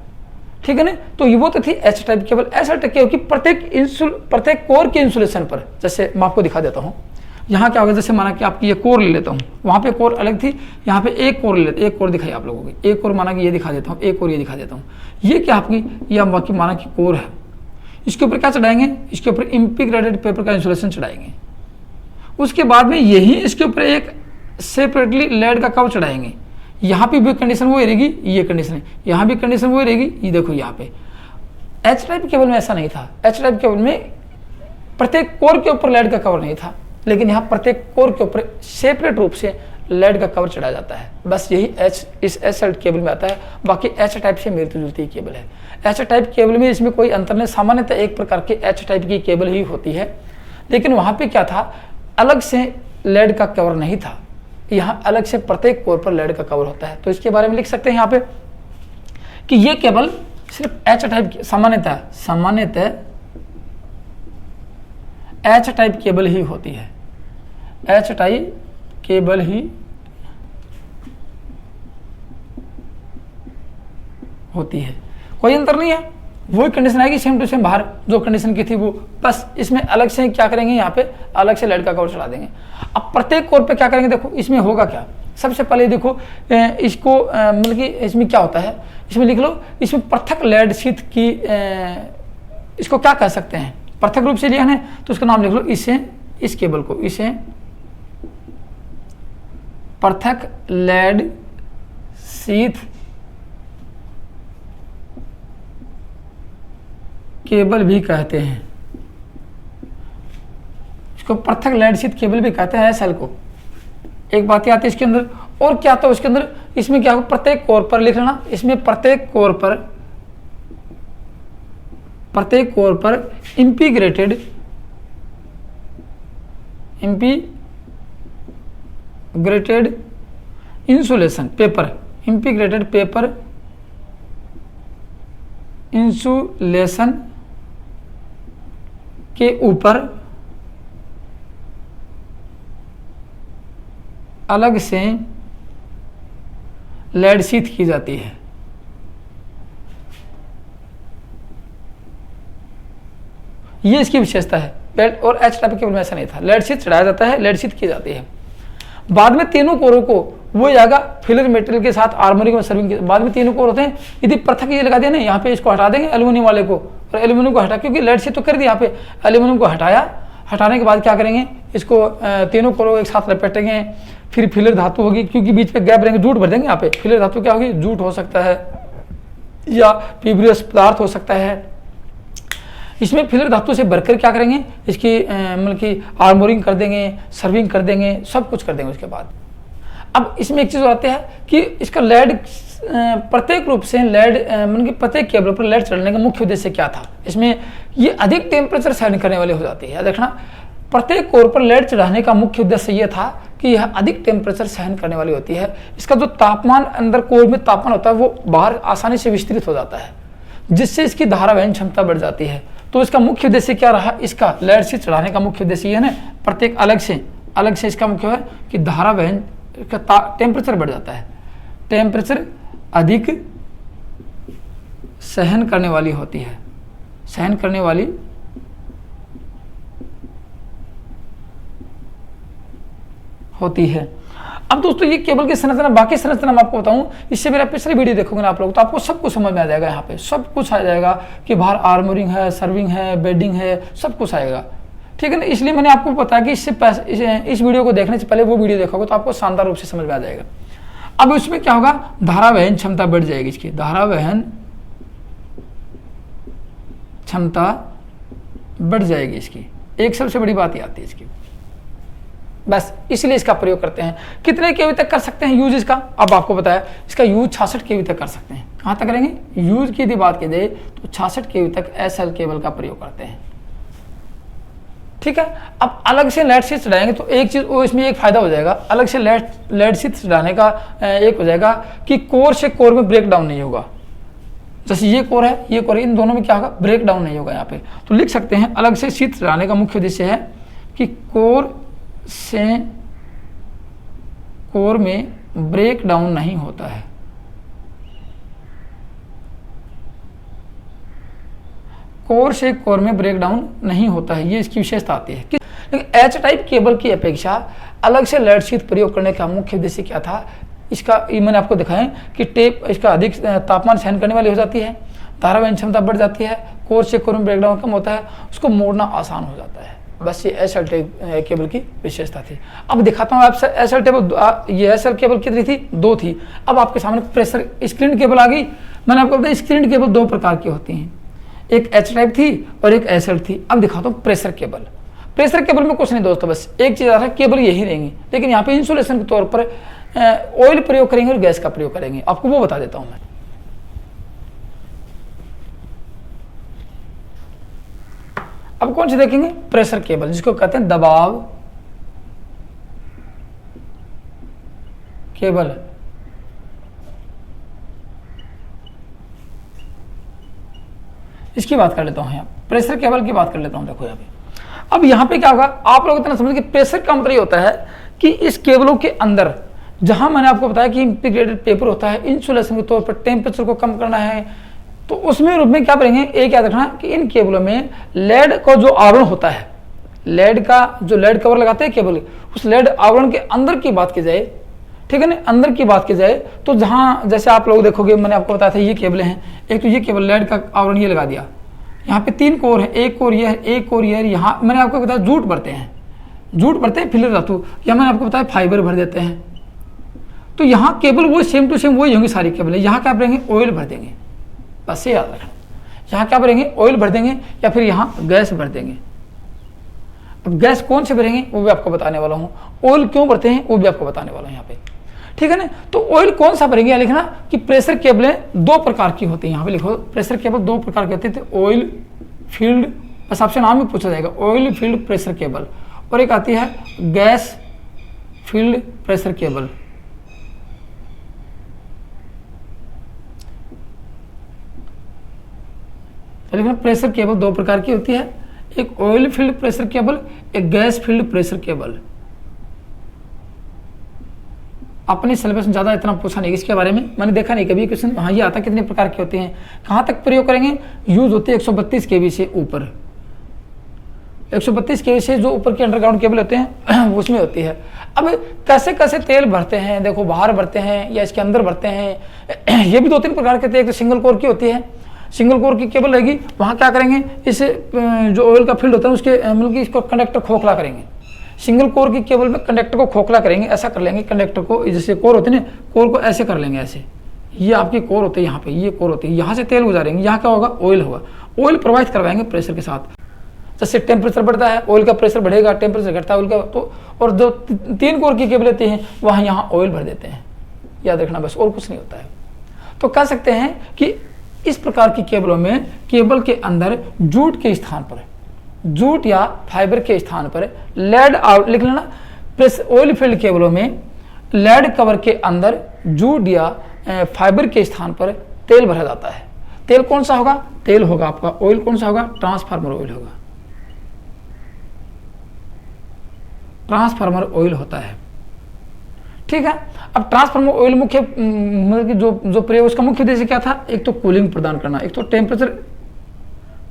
ठीक है ना, तो ये वो तो थी एच टाइप केबल। ऐसा टाइप की प्रत्येक कोर के इंसुलेशन पर, जैसे मैं आपको दिखा देता हूँ। यहाँ क्या होगा, जैसे माना कि आपकी ये कोर ले लेता हूँ, वहाँ पे कोर अलग थी, यहाँ पे एक कोर ले लेते, एक कोर दिखाई आप लोगों की, एक कोर माना कि ये दिखा देता हूँ, एक कोर ये दिखा देता हूँ। ये क्या आपकी, ये बाकी माना कि कोर है, इसके ऊपर क्या चढ़ाएंगे, इसके ऊपर इंटीग्रेटेड पेपर का इंसुलेशन चढ़ाएंगे। उसके बाद में यही इसके ऊपर एक सेपरेटली लेड का कवर चढ़ाएंगे। यहाँ पे भी कंडीशन वो रहेगी, ये कंडीशन है, यहाँ भी कंडीशन वो रहेगी। ये देखो यहाँ पे एच टाइप केबल में ऐसा नहीं था। एच टाइप केबल में प्रत्येक कोर के ऊपर लेड का कवर नहीं था, लेकिन यहाँ प्रत्येक कोर के ऊपर सेपरेट रूप से लेड का कवर चढ़ाया जाता है। बस यही इस SL केबल में आता है। बाकी एच टाइप से मिलती जुलती केबल है। एच टाइप केबल में इसमें कोई अंतर नहीं, सामान्यतः एक प्रकार की एच टाइप की केबल ही होती है। लेकिन वहाँ पे क्या था, अलग से लेड का कवर नहीं था, यहाँ अलग से प्रत्येक कोर पर लेड का कवर होता है। तो इसके बारे में लिख सकते हैं यहाँ पे कि ये केबल सिर्फ एच टाइप, सामान्यतः एच टाइप केबल ही होती है, एच टाइप केबल ही होती है। कोई अंतर नहीं है, वही कंडीशन आएगी सेम टू सेम, बाहर जो कंडीशन की थी वो, बस इसमें अलग से क्या करेंगे, यहाँ पे अलग से लेड का कवर चढ़ा देंगे। अब प्रत्येक कोर पे क्या करेंगे, देखो इसमें होगा क्या, सबसे पहले देखो इसको मतलब कि इसमें क्या होता है, इसमें लिख लो, इसमें पृथक लेड शीथ की इसको क्या कह सकते हैं, पृथक रूप से लिया है तो उसका नाम लिख लो, इसे, इस केबल को इसे पृथक लेड शीथ केबल भी कहते हैं। इसको पृथक लेड शीथ केबल भी कहते हैं एसएल को। एक बात आती है इसके अंदर, और क्या आता है उसके अंदर, इसमें क्या होगा, प्रत्येक कोर पर लिख लेना, इसमें प्रत्येक कोर पर integrated insulation paper, integrated paper insulation के ऊपर अलग से लेड शीथ की जाती है। ये इसकी विशेषता है। बेल्ट और एच टाइप केबल में ऐसा नहीं था, लेड शीथ चढ़ाया जाता है, लेड शीथ की जाती है। बाद में तीनों कोरों को वो जाएगा फिलर मेटेरियल के साथ आर्मरिंग और सर्विंग के बाद में तीनों कोर होते हैं। यदि पृथक ये लगा दिया ना, यहाँ पे इसको हटा देंगे एल्यूमिनियम वाले को, और एल्यूमिनियम को हटा, क्योंकि लेड शीथ तो कर दी, यहाँ पे एल्यूमिनियम को हटाया, हटाने के बाद क्या करेंगे, इसको तीनों कोरों एक साथ लपेटेंगे, फिर फिलर धातु होगी, क्योंकि बीच पे गैप रहेंगे, जूट भर देंगे। यहाँ पे फिलर धातु क्या होगी, जूट हो सकता है या पीबीएस पदार्थ हो सकता है। इसमें फिलर धातु से भरकर क्या करेंगे, इसकी मतलब कि आर्मोरिंग कर देंगे, सर्विंग कर देंगे, सब कुछ कर देंगे। उसके बाद अब इसमें एक चीज़ आती है कि इसका लेड प्रत्येक रूप से लेड मतलब कि प्रत्येक केबल पर लेड चढ़ने का मुख्य उद्देश्य क्या था। इसमें ये अधिक टेम्परेचर सहन करने वाली हो जाती है। देखना, प्रत्येक कोर पर लेड चढ़ाने का मुख्य उद्देश्य यह था कि यह अधिक टेम्परेचर सहन करने वाली होती है। इसका जो तापमान अंदर कोर में तापमान होता है वो बाहर आसानी से विस्तृत हो जाता है, जिससे इसकी धारा वहन क्षमता बढ़ जाती है। तो इसका मुख्य उद्देश्य क्या रहा, इसका लेड शीथ चढ़ाने का मुख्य उद्देश्य यह है ना, प्रत्येक अलग से इसका मुख्य है कि धारा वहन का टेम्परेचर बढ़ जाता है, टेम्परेचर अधिक सहन करने वाली होती है, सहन करने वाली होती है। अब दोस्तों ये केबल की संरचना, बाकी संरचना मैं आपको बताऊं, इससे मेरा पिछले वीडियो देखोगे ना आप लोग, तो आपको सब कुछ समझ में आ जाएगा। यहाँ पे सब कुछ आ जाएगा कि बाहर आर्मोरिंग है, सर्विंग है, बेडिंग है, सब कुछ आएगा, ठीक है ना। इसलिए मैंने आपको बताया कि इस वीडियो को देखने से पहले वो वीडियो देखोगे तो आपको शानदार रूप से समझ में आ जाएगा। अब इसमें क्या होगा, धारा वहन क्षमता बढ़ जाएगी, इसकी धारा वहन क्षमता बढ़ जाएगी। इसकी एक सबसे बड़ी बात ये आती है इसकी, बस इसलिए इसका प्रयोग करते हैं। कितने केवी तक कर सकते हैं यूज इसका, अब आपको बताया, इसका यूज 66 केवी तक कर सकते हैं। कहाँ तक करेंगे, यूज की यदि बात की जाए तो 66 केवी तक एसएल केबल का प्रयोग करते हैं, ठीक है। अब अलग से लेड शीथ चढ़ाएंगे तो एक चीज वो इसमें एक फायदा हो जाएगा, अलग से लेड शीथ चढ़ाने का एक हो जाएगा कि कोर से कोर में ब्रेक डाउन नहीं होगा। जैसे ये कोर है, ये कोर है, इन दोनों में क्या होगा, ब्रेक डाउन नहीं होगा। यहाँ पे तो लिख सकते हैं, अलग से शीथ चढ़ाने का मुख्य उद्देश्य है कि कोर से कोर में ब्रेक डाउन नहीं होता है, कोर से कोर में ब्रेक डाउन नहीं होता है, ये इसकी विशेषता आती है। लेकिन एच टाइप केबल की अपेक्षा अलग से लेड शीथ प्रयोग करने का मुख्य उद्देश्य क्या था, इसका मैंने आपको दिखाया कि टेप इसका अधिक तापमान सहन करने वाली हो जाती है, धारा वहन क्षमता बढ़ जाती है, कोर से कोर में ब्रेक डाउन कम होता है, उसको मोड़ना आसान हो जाता है। बस ये एसएल टाइप केबल की विशेषता थी। अब दिखाता हूँ आपसे एसएल केबल, ये एसएल केबल कितनी थी, 2 थी। अब आपके सामने प्रेशर स्क्रीन केबल आ गई। मैंने आपको बताया स्क्रीन केबल 2 प्रकार की होती हैं, एक एच टाइप थी और एक एसएल थी। अब दिखाता हूँ प्रेशर केबल। प्रेशर केबल में कुछ नहीं दोस्तों, बस एक चीज आ रहा है, केबल यही रहेंगी, लेकिन यहाँ पे इंसुलेशन के तौर पर ऑयल प्रयोग करेंगे और गैस का प्रयोग करेंगे। आपको वो बता देता हूँ मैं। अब कौन सी देखेंगे, प्रेशर केबल, जिसको कहते हैं दबाव केबल। इसकी बात कर लेता हूं, यहाँ प्रेशर केबल की बात कर लेता हूं। देखो यहाँ पे, अब यहाँ पे क्या होगा, आप लोग इतना समझ कि प्रेशर का मतलब ये होता है कि इस केबलों के अंदर, जहां मैंने आपको बताया कि इंटीग्रेटेड पेपर होता है, इंसुलेशन के तौर पर टेम्परेचर को कम करना है, तो उसमें रूप में क्या करेंगे, एक याद रखना कि इन केबलों में लेड का जो आवरण होता है, लेड का जो लेड कवर लगाते हैं केबल, उस लेड आवरण के अंदर की बात की जाए, ठीक है ना। अंदर की बात की जाए तो जहाँ जैसे आप लोग देखोगे, मैंने आपको बताया था ये केबल हैं, एक तो ये केबल लेड का आवरण ये लगा दिया, यहाँ पे 3 कोर है, एक कोर ये है, एक कोर ये है, यहाँ मैंने आपको बताया जूट भरते हैं, जूट भरते हैं फिलर धातु, या मैंने आपको बताया फाइबर भर देते हैं। तो यहाँ केबल वो सेम टू सेम वही होंगी सारी केबल, यहाँ क्या भरेंगे, ऑयल भर देंगे, बस ये याद रखना। यहाँ क्या भरेंगे, ऑयल भर देंगे, या फिर यहाँ गैस भर देंगे। अब गैस कौन से भरेंगे वो भी आपको बताने वाला हूँ, ऑयल क्यों भरते हैं वो भी आपको बताने वाला हूँ यहाँ पे, ठीक है ना। तो ऑयल कौन सा भरेंगे, लिखना कि प्रेशर केबलें 2 प्रकार की होती हैं, यहाँ पे लिखो प्रेशर केबल 2 प्रकार के होते थे, ऑयल फील्ड, बस आपसे नाम ही पूछा जाएगा, ऑयल फील्ड प्रेशर केबल, और एक आती है गैस फील्ड प्रेशर केबल। लिखना प्रेशर केबल 2 प्रकार की होती है, एक ऑयल फील्ड प्रेशर केबल, एक गैस फील्ड प्रेशर केबल। अपने सिलेबस में ज़्यादा इतना पूछा नहीं इसके बारे में, मैंने देखा नहीं कभी क्वेश्चन। हाँ ये आता कितने प्रकार के होते हैं, कहाँ तक प्रयोग करेंगे, यूज होते हैं 132 kV से ऊपर, 132 kV से जो ऊपर के अंडरग्राउंड केबल होते हैं उसमें होती है। अब कैसे कैसे तेल भरते हैं, देखो बाहर भरते हैं या इसके अंदर भरते हैं, ये भी 2-3 प्रकार के, एक तो सिंगल कोर की होती है, सिंगल कोर की केबल रहेगी, वहाँ क्या करेंगे, इस जो ऑयल का फील्ड होता है उसके मतलब कि इसको कंडक्टर खोखला करेंगे। सिंगल कोर की केबल में कंडक्टर को खोखला करेंगे, ऐसा कर लेंगे कंडक्टर को, जैसे कोर होते हैं ना, कोर को ऐसे कर लेंगे, ऐसे, ये आपकी कोर होती है, यहाँ पे ये कोर होती है, यहाँ से तेल गुजारेंगे, यहाँ क्या होगा, ऑयल होगा, ऑयल प्रवाहित करवाएंगे प्रेशर के साथ। जैसे टेम्परेचर बढ़ता है ऑयल का प्रेशर बढ़ेगा, टेम्परेचर घटता है ऑयल का, तो और जो 3 कोर की केबल होती हैं वहाँ यहाँ ऑयल भर देते हैं, याद रखना बस, और कुछ नहीं होता है। तो कह सकते हैं कि इस प्रकार की केबलों में केबल के अंदर जूट के स्थान पर, जूट या फाइबर के स्थान पर लेड आउट लिख लेना। प्रेस ऑयल फील्ड केबलों में लेड कवर के अंदर जूट या फाइबर के स्थान पर तेल भरा जाता है। तेल कौन सा होगा, तेल होगा आपका, ऑयल कौन सा होगा, ट्रांसफार्मर ऑयल होगा, ट्रांसफार्मर ऑयल होता है, ठीक है। अब ट्रांसफार्मर ऑयल मुख्य मतलब कि जो प्रयोग, उसका मुख्य उद्देश्य क्या था, एक तो कूलिंग प्रदान करना, एक तो टेम्परेचर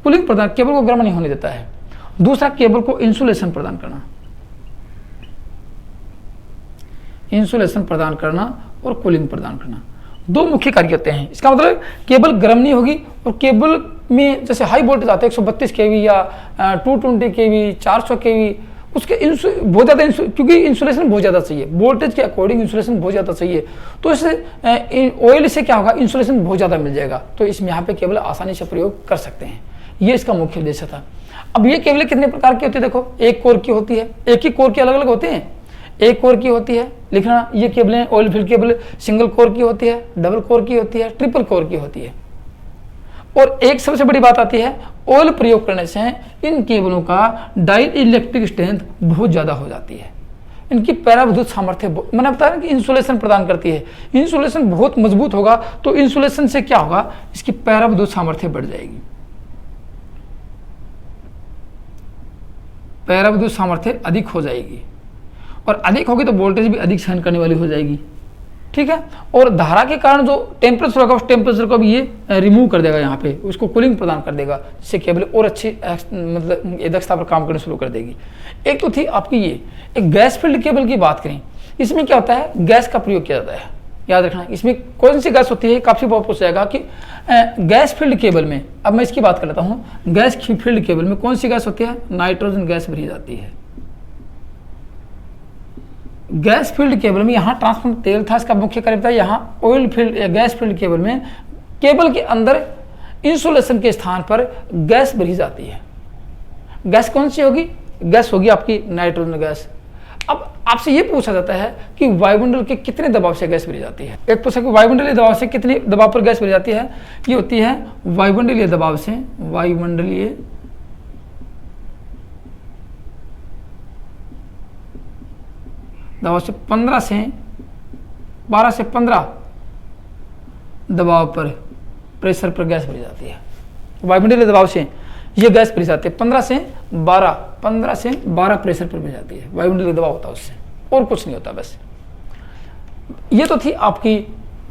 कूलिंग प्रदान, केबल को गर्म नहीं होने देता है, दूसरा केबल को इंसुलेशन प्रदान करना, इंसुलेशन प्रदान करना और कूलिंग प्रदान करना, 2 मुख्य कार्य होते हैं। इसका मतलब केबल गर्म नहीं होगी, और केबल में जैसे हाई वोल्टेज आते हैं 132 kV या 220 kV 400 kV, उसके बहुत ज़्यादा क्योंकि इंसुलेशन बहुत ज़्यादा चाहिए, वोल्टेज के अकॉर्डिंग इंसुलेशन बहुत ज़्यादा चाहिए, तो इससे ऑयल से क्या होगा, इंसुलेशन बहुत ज़्यादा मिल जाएगा, तो इसमें यहाँ पे केबल आसानी से प्रयोग कर सकते हैं, ये इसका मुख्य उद्देश्य था। अब ये केबलें कितने प्रकार की होती है, देखो एक कोर की होती है, एक ही कोर के अलग अलग होते हैं, एक कोर की होती है, लिखना ये केबलें oil field cable single core की होती है, डबल कोर की होती है, ट्रिपल कोर की होती है। और एक सबसे बड़ी बात आती है, ऑयल प्रयोग करने से इन केबलों का डाई इलेक्ट्रिक स्ट्रेंथ बहुत ज़्यादा हो जाती है, इनकी पैराविद्युत सामर्थ्य, मैंने बताया कि इंसुलेशन प्रदान करती है, इंसुलेशन बहुत मजबूत होगा, तो इंसुलेशन से क्या होगा, इसकी पैराविद्युत सामर्थ्य बढ़ जाएगी, पैराविद्युत सामर्थ्य अधिक हो जाएगी, और अधिक होगी तो वोल्टेज भी अधिक सहन करने वाली हो जाएगी, ठीक है। और धारा के कारण जो टेम्परेचर होगा उस टेम्परेचर को भी ये रिमूव कर देगा, यहाँ पे उसको कूलिंग प्रदान कर देगा, जिससे केबल और अच्छी मतलब दक्षता पर काम करना शुरू कर देगी। एक तो थी आपकी ये, एक गैस फील्ड केबल की बात करें, इसमें क्या होता है, गैस का प्रयोग किया जाता है, याद रखना। इसमें कौन सी गैस होती है, काफ़ी बहुत पूछा जाएगा कि गैस फील्ड केबल में, अब मैं इसकी बात कर लेता हूँ, गैस फील्ड केबल में कौन सी गैस होती है, नाइट्रोजन गैस भरी जाती है। गैस फील्ड केबल में यहाँ ट्रांसफार्मर तेल था, इसका मुख्य कार्य था, यहाँ ऑयल फील्ड या गैस फील्ड केबल में केबल के अंदर इंसुलेशन के स्थान पर गैस भरी जाती है। गैस कौन सी होगी, गैस होगी आपकी नाइट्रोजन गैस। अब आपसे ये पूछा जाता है कि वायुमंडल के कितने दबाव से गैस भरी जाती है, एक पूछा कि वायुमंडलीय दबाव से कितने दबाव पर गैस भरी जाती है, ये होती है वायुमंडलीय दबाव से, वायुमंडलीय दबाव से 12 से 15 दबाव पर प्रेशर पर गैस भरी जाती है। वायुमंडलीय दबाव से ये गैस भरी जाती है 15 से 12 प्रेशर पर भरी जाती है, वायुमंडलीय दबाव होता है उससे, और कुछ नहीं होता बस। ये तो थी आपकी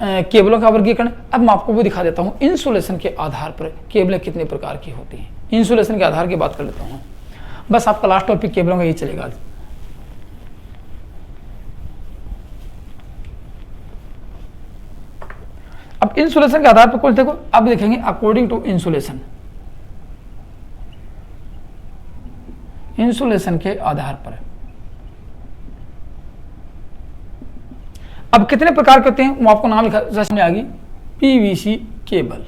केबलों का वर्गीकरण। अब मैं आपको वो दिखा देता हूँ इंसुलेशन के आधार पर केबलें कितने प्रकार की होती हैं। इंसुलेशन के आधार की बात कर लेता हूँ, बस आपका लास्ट टॉपिक केबलों का यही चलेगा। अब इंसुलेशन के आधार पर कुछ देखो, अब देखेंगे अकॉर्डिंग टू इंसुलेशन, इंसुलेशन के आधार पर अब कितने प्रकार के होते हैं वो आपको नाम लिखा में आ गई, पीवीसी केबल।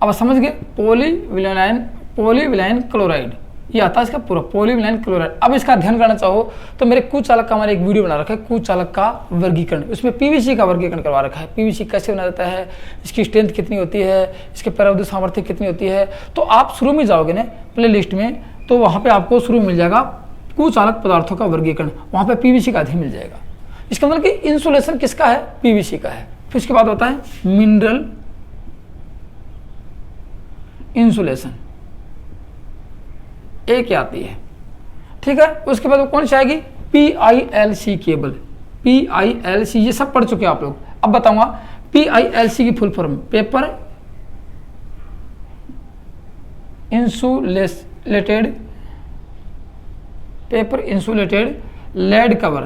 अब समझ गए, पॉलीविनाइल क्लोराइड, ये आता है इसका पूरा पॉलीविनाइल क्लोराइड। अब इसका अध्ययन करना चाहो तो मेरे कुचालक का मैंने एक वीडियो बना रखा है, कुचालक का वर्गीकरण, उसमें पीवीसी का वर्गीकरण करवा रखा है, पीवीसी कैसे बना जाता है, इसकी स्ट्रेंथ कितनी होती है, इसके परावैद्युत सामर्थ्य कितनी होती है। तो आप शुरू में जाओगे ना प्ले लिस्ट में, तो वहाँ पे आपको शुरू में मिल जाएगा कुचालक पदार्थों का वर्गीकरण, वहाँ पे पीवीसी का अध्ययन मिल जाएगा। इसका मतलब कि इंसुलेशन किसका है, पीवीसी का है। फिर उसके बाद होता है मिनरल इंसुलेशन, ए क्या आती है, ठीक है। उसके बाद कौन सी आएगी, PILC केबल, PILC, ये सब पढ़ चुके हैं आप लोग। अब बताऊंगा PILC की full form, paper insulated lead cover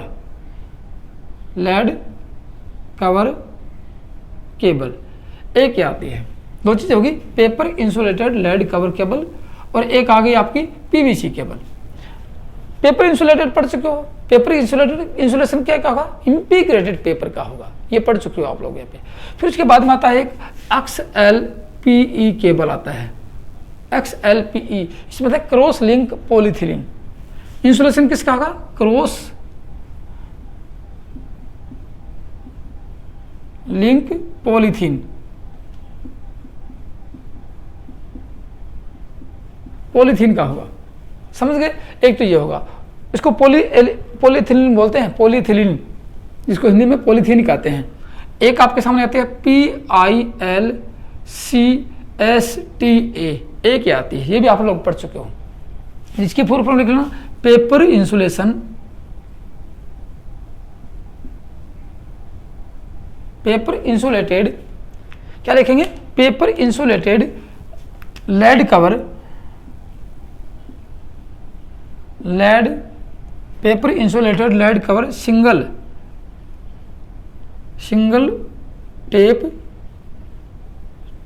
cable, एक क्या आती है, दो चीजें होगी, paper insulated lead cover cable और एक आ गई आपकी पीवीसी केबल। पेपर इंसुलेटेड पढ़ चुके हो, पेपर इंसुलेशन क्या होगा, इंटीग्रेटेड पेपर का होगा, ये पढ़ चुके हो आप लोग यहाँ पे। फिर उसके बाद में आता है एक XLPE केबल आता है, XLPE, इसमें था क्रॉस लिंक पॉलीथिलीन। इंसुलेशन किसका होगा, क्रॉस लिंक पॉलीथीन का होगा, समझ गए। एक तो ये होगा, इसको पॉलीथिलीन बोलते हैं, पॉलीथिलीन, जिसको हिंदी में पॉलीथीन कहते हैं। एक आपके सामने आती है PILCSTA, एक ही आती है, ये भी आप लोग पढ़ चुके हो। इसकी फुल फॉर्म लिख लेना, पेपर इंसुलेटेड, क्या लिखेंगे, paper insulated lead cover, paper insulated lead cover single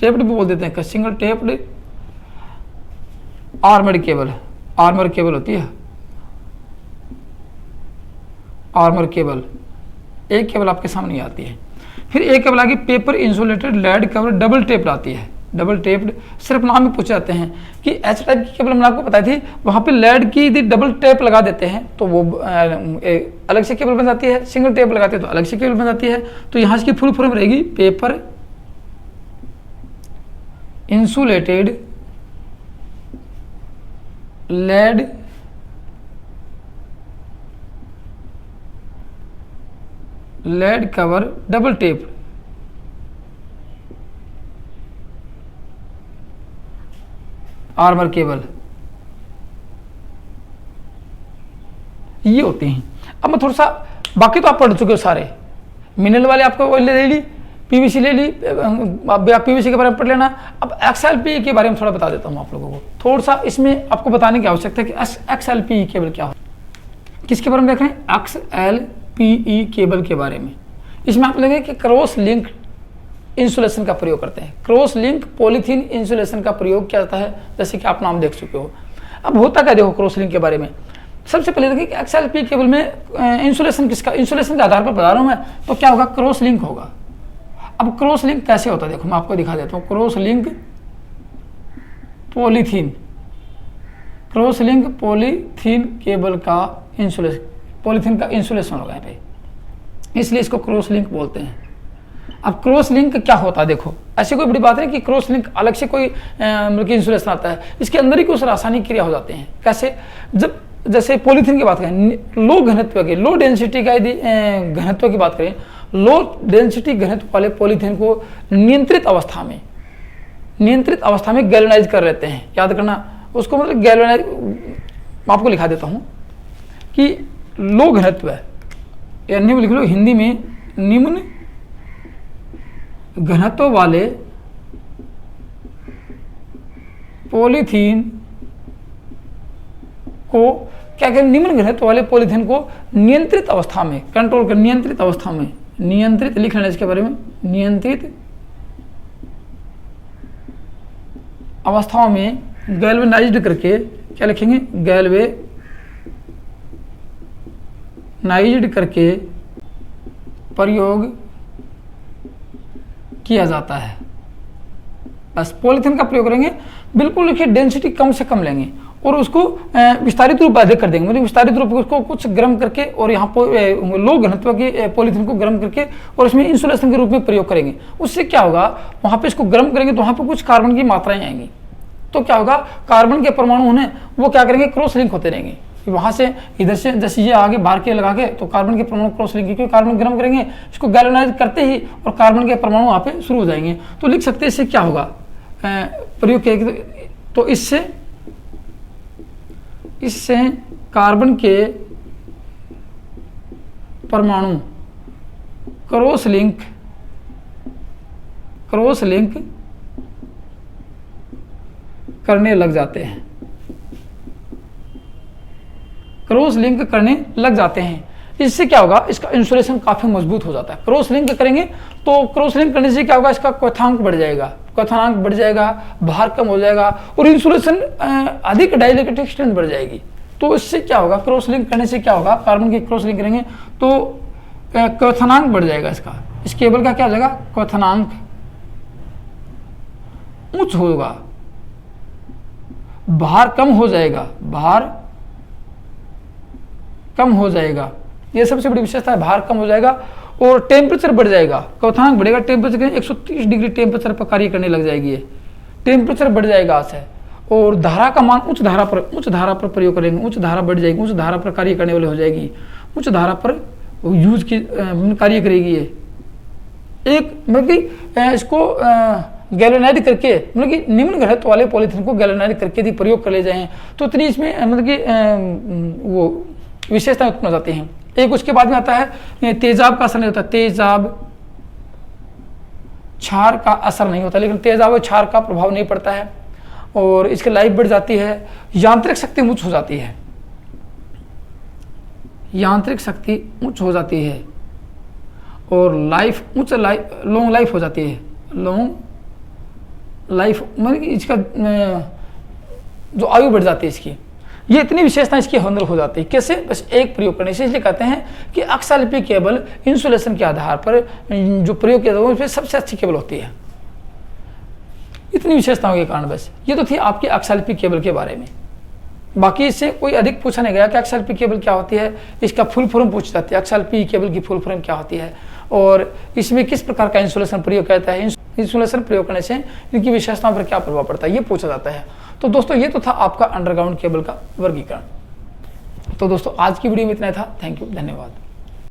taped भी बोल देते हैं, सिंगल टेप्ड आर्मर केबल होती है, आर्मर केबल, एक केबल आपके सामने आती है। फिर एक केबल आगे paper insulated lead cover double taped आती है, डबल टेप्ड, सिर्फ नाम ही पूछ जाते हैं कि एच टाइप की केबल मैंने आपको बताई थी, वहाँ पे लेड की यदि डबल टेप लगा देते हैं तो वो अलग से केबल बन जाती है, सिंगल टेप लगाते हैं तो अलग से केबल बन जाती है। तो यहाँ इसकी फुल फॉर्म रहेगी, paper insulated lead cover double tape, armour cable, ये होते हैं। अब मैं थोड़ा सा, बाकी तो आप पढ़ चुके हो सारे, मिनरल वाले आपको ले ली, पीवीसी ले ली, आप पीवीसी के बारे में पढ़ लेना। अब XLPE के बारे में थोड़ा बता देता हूँ आप लोगों को, थोड़ा सा इसमें आपको बताने की आवश्यकता है कि XLPE केबल क्या हो, किसके बारे में देख रहे हैं, XLPE केबल के बारे में। इसमें आप लेंगे कि क्रॉस लिंक इंसुलेशन का प्रयोग करते हैं, क्रॉस लिंक पॉलीथीन इंसुलेशन का प्रयोग क्या होता है, जैसे कि आप नाम देख चुके हो। अब होता क्या, देखो क्रॉस लिंक के बारे में सबसे पहले देखिए कि XLPE केबल में इंसुलेशन किसका, इंसुलेशन के आधार पर बता रहा हूँ मैं, तो क्या होगा, क्रॉस लिंक होगा। अब क्रॉस लिंक कैसे होता है, देखो मैं आपको दिखा देता हूँ, क्रॉस लिंक पॉलीथीन केबल का इंसुलेशन, पॉलीथीन का इंसुलेशन होगा यहाँ पे, इसलिए इसको क्रॉस लिंक बोलते हैं। अब क्रॉस लिंक क्या होता है, देखो ऐसी कोई बड़ी बात नहीं कि क्रॉस लिंक अलग से कोई मतलब कि इंसुलेशन आता है, इसके अंदर ही कुछ रासायनिक क्रिया हो जाते हैं। कैसे, जब जैसे पॉलीथीन की बात करें, लो घनत्व के, लो डेंसिटी का यदि घनत्व की बात करें, लो डेंसिटी घनत्व वाले पॉलीथीन को नियंत्रित अवस्था में गैल्वेनाइज कर लेते हैं। याद करना उसको, मतलब गैल्वेनाइज, मैं आपको लिखा देता हूँ कि लो घनत्व या निम्न लिख लो हिंदी में, निम्न घनत्व वाले पॉलीथीन को क्या करें, निम्न घनत्व वाले पॉलीथीन को नियंत्रित अवस्था में, कंट्रोल कर, नियंत्रित अवस्था में नियंत्रित लिख लेना इसके बारे में, नियंत्रित अवस्थाओं में गैल्वेनाइज्ड करके, क्या लिखेंगे, गैल्वेनाइज्ड करके प्रयोग किया जाता है। बस पॉलीथीन का प्रयोग करेंगे, बिल्कुल लिखिए डेंसिटी कम से कम लेंगे और उसको विस्तारित रूप अधिक कर देंगे, मतलब विस्तारित रूप उसको कुछ गर्म करके और यहाँ पर लो घनत्व के पॉलीथीन को गर्म करके और इसमें इंसुलेशन के रूप में प्रयोग करेंगे। उससे क्या होगा, वहाँ पे इसको गर्म करेंगे तो वहाँ पे कुछ कार्बन की मात्राएं आएंगी, तो क्या होगा, कार्बन के परमाणु हैं वो क्या करेंगे, क्रॉस लिंक होते रहेंगे। वहाँ से इधर से जैसे ये आगे बाहर के लगा के तो कार्बन के परमाणु क्रॉस लिंक, क्योंकि कार्बन गर्म करेंगे इसको गैल्वेनाइज करते ही और कार्बन के परमाणु वहाँ पे शुरू हो जाएंगे। तो लिख सकते हैं इससे क्या होगा, प्रयोग किया तो इससे कार्बन के परमाणु क्रॉस लिंक करने लग जाते हैं, क्रॉस लिंक करने लग जाते हैं। इससे क्या होगा, इसका इंसुलेशन काफी मजबूत हो जाता है। क्रॉस लिंक करेंगे तो क्रॉस लिंक करने से क्या होगा, इसका क्वथनांक बढ़ जाएगा, क्वथनांक बढ़ जाएगा, भार कम हो जाएगा और इंसुलेशन अधिक डाइलेक्ट्रिक स्ट्रेंथ बढ़ जाएगी। तो इससे क्या होगा, क्रॉस लिंक करने से क्या होगा, कार्बन की क्रॉस लिंक करेंगे तो क्वथनांक बढ़ जाएगा इसका, इस केबल का क्या हो जाएगा, क्वथनांक उच्च होगा, भार कम हो जाएगा, भार कम हो जाएगा, ये सबसे बड़ी विशेषता है, भार कम हो जाएगा और टेम्परेचर बढ़ जाएगा, क्वथनांक बढ़ेगा, टेम्परेचर 130 डिग्री टेम्परेचर पर कार्य करने लग जाएगी, ये टेम्परेचर बढ़ जाएगा से, और धारा का मान उच्च धारा पर प्रयोग करेंगे, उच्च धारा बढ़ जाएगी, उच्च धारा पर कार्य करने वाली हो जाएगी, उच्च धारा पर यूज की कार्य करेगी। ये एक मतलब कि इसको गैल्वेनाइज करके, मतलब कि निम्न घनत्व वाले पॉलीथीन को गैल्वेनाइज करके यदि प्रयोग कर ले जाएं तो इतनी इसमें मतलब कि वो विशेषताएं उत्पन्न हो जाती हैं। एक उसके बाद में आता है तेजाब का असर नहीं होता, तेजाब क्षार का असर नहीं होता, लेकिन तेजाब और क्षार का प्रभाव नहीं पड़ता है और इसकी लाइफ बढ़ जाती है, यांत्रिक शक्ति उच्च हो जाती है, यांत्रिक शक्ति उच्च हो जाती है और लॉन्ग लाइफ हो जाती है, लॉन्ग लाइफ मतलब इसका जो आयु बढ़ जाती है इसकी, ये इतनी विशेषता इसके अंदर हो जाती है। कैसे, बस एक प्रयोग करने से। इसलिए कहते हैं कि अक्षालिपी केबल इंसुलेशन के आधार पर जो प्रयोग किया जाता है उसमें सबसे अच्छी केबल होती है, इतनी विशेषताओं के कारण। बस ये तो थी आपकी अक्षालिपी केबल के बारे में। बाकी इससे कोई अधिक पूछा नहीं गया कि अक्षालिपी केबल क्या होती है, इसका फुल फॉर्म पूछ जाती है, अक्षालिपी केबल की फुल फॉर्म क्या होती है और इसमें किस प्रकार का इंसुलेशन प्रयोग करता है, इंसुलेशन प्रयोग करने से इनकी विशेषताओं पर क्या प्रभाव पड़ता है, ये पूछा जाता है। तो दोस्तों ये तो था आपका अंडरग्राउंड केबल का वर्गीकरण। तो दोस्तों आज की वीडियो में इतना था। थैंक यू, धन्यवाद।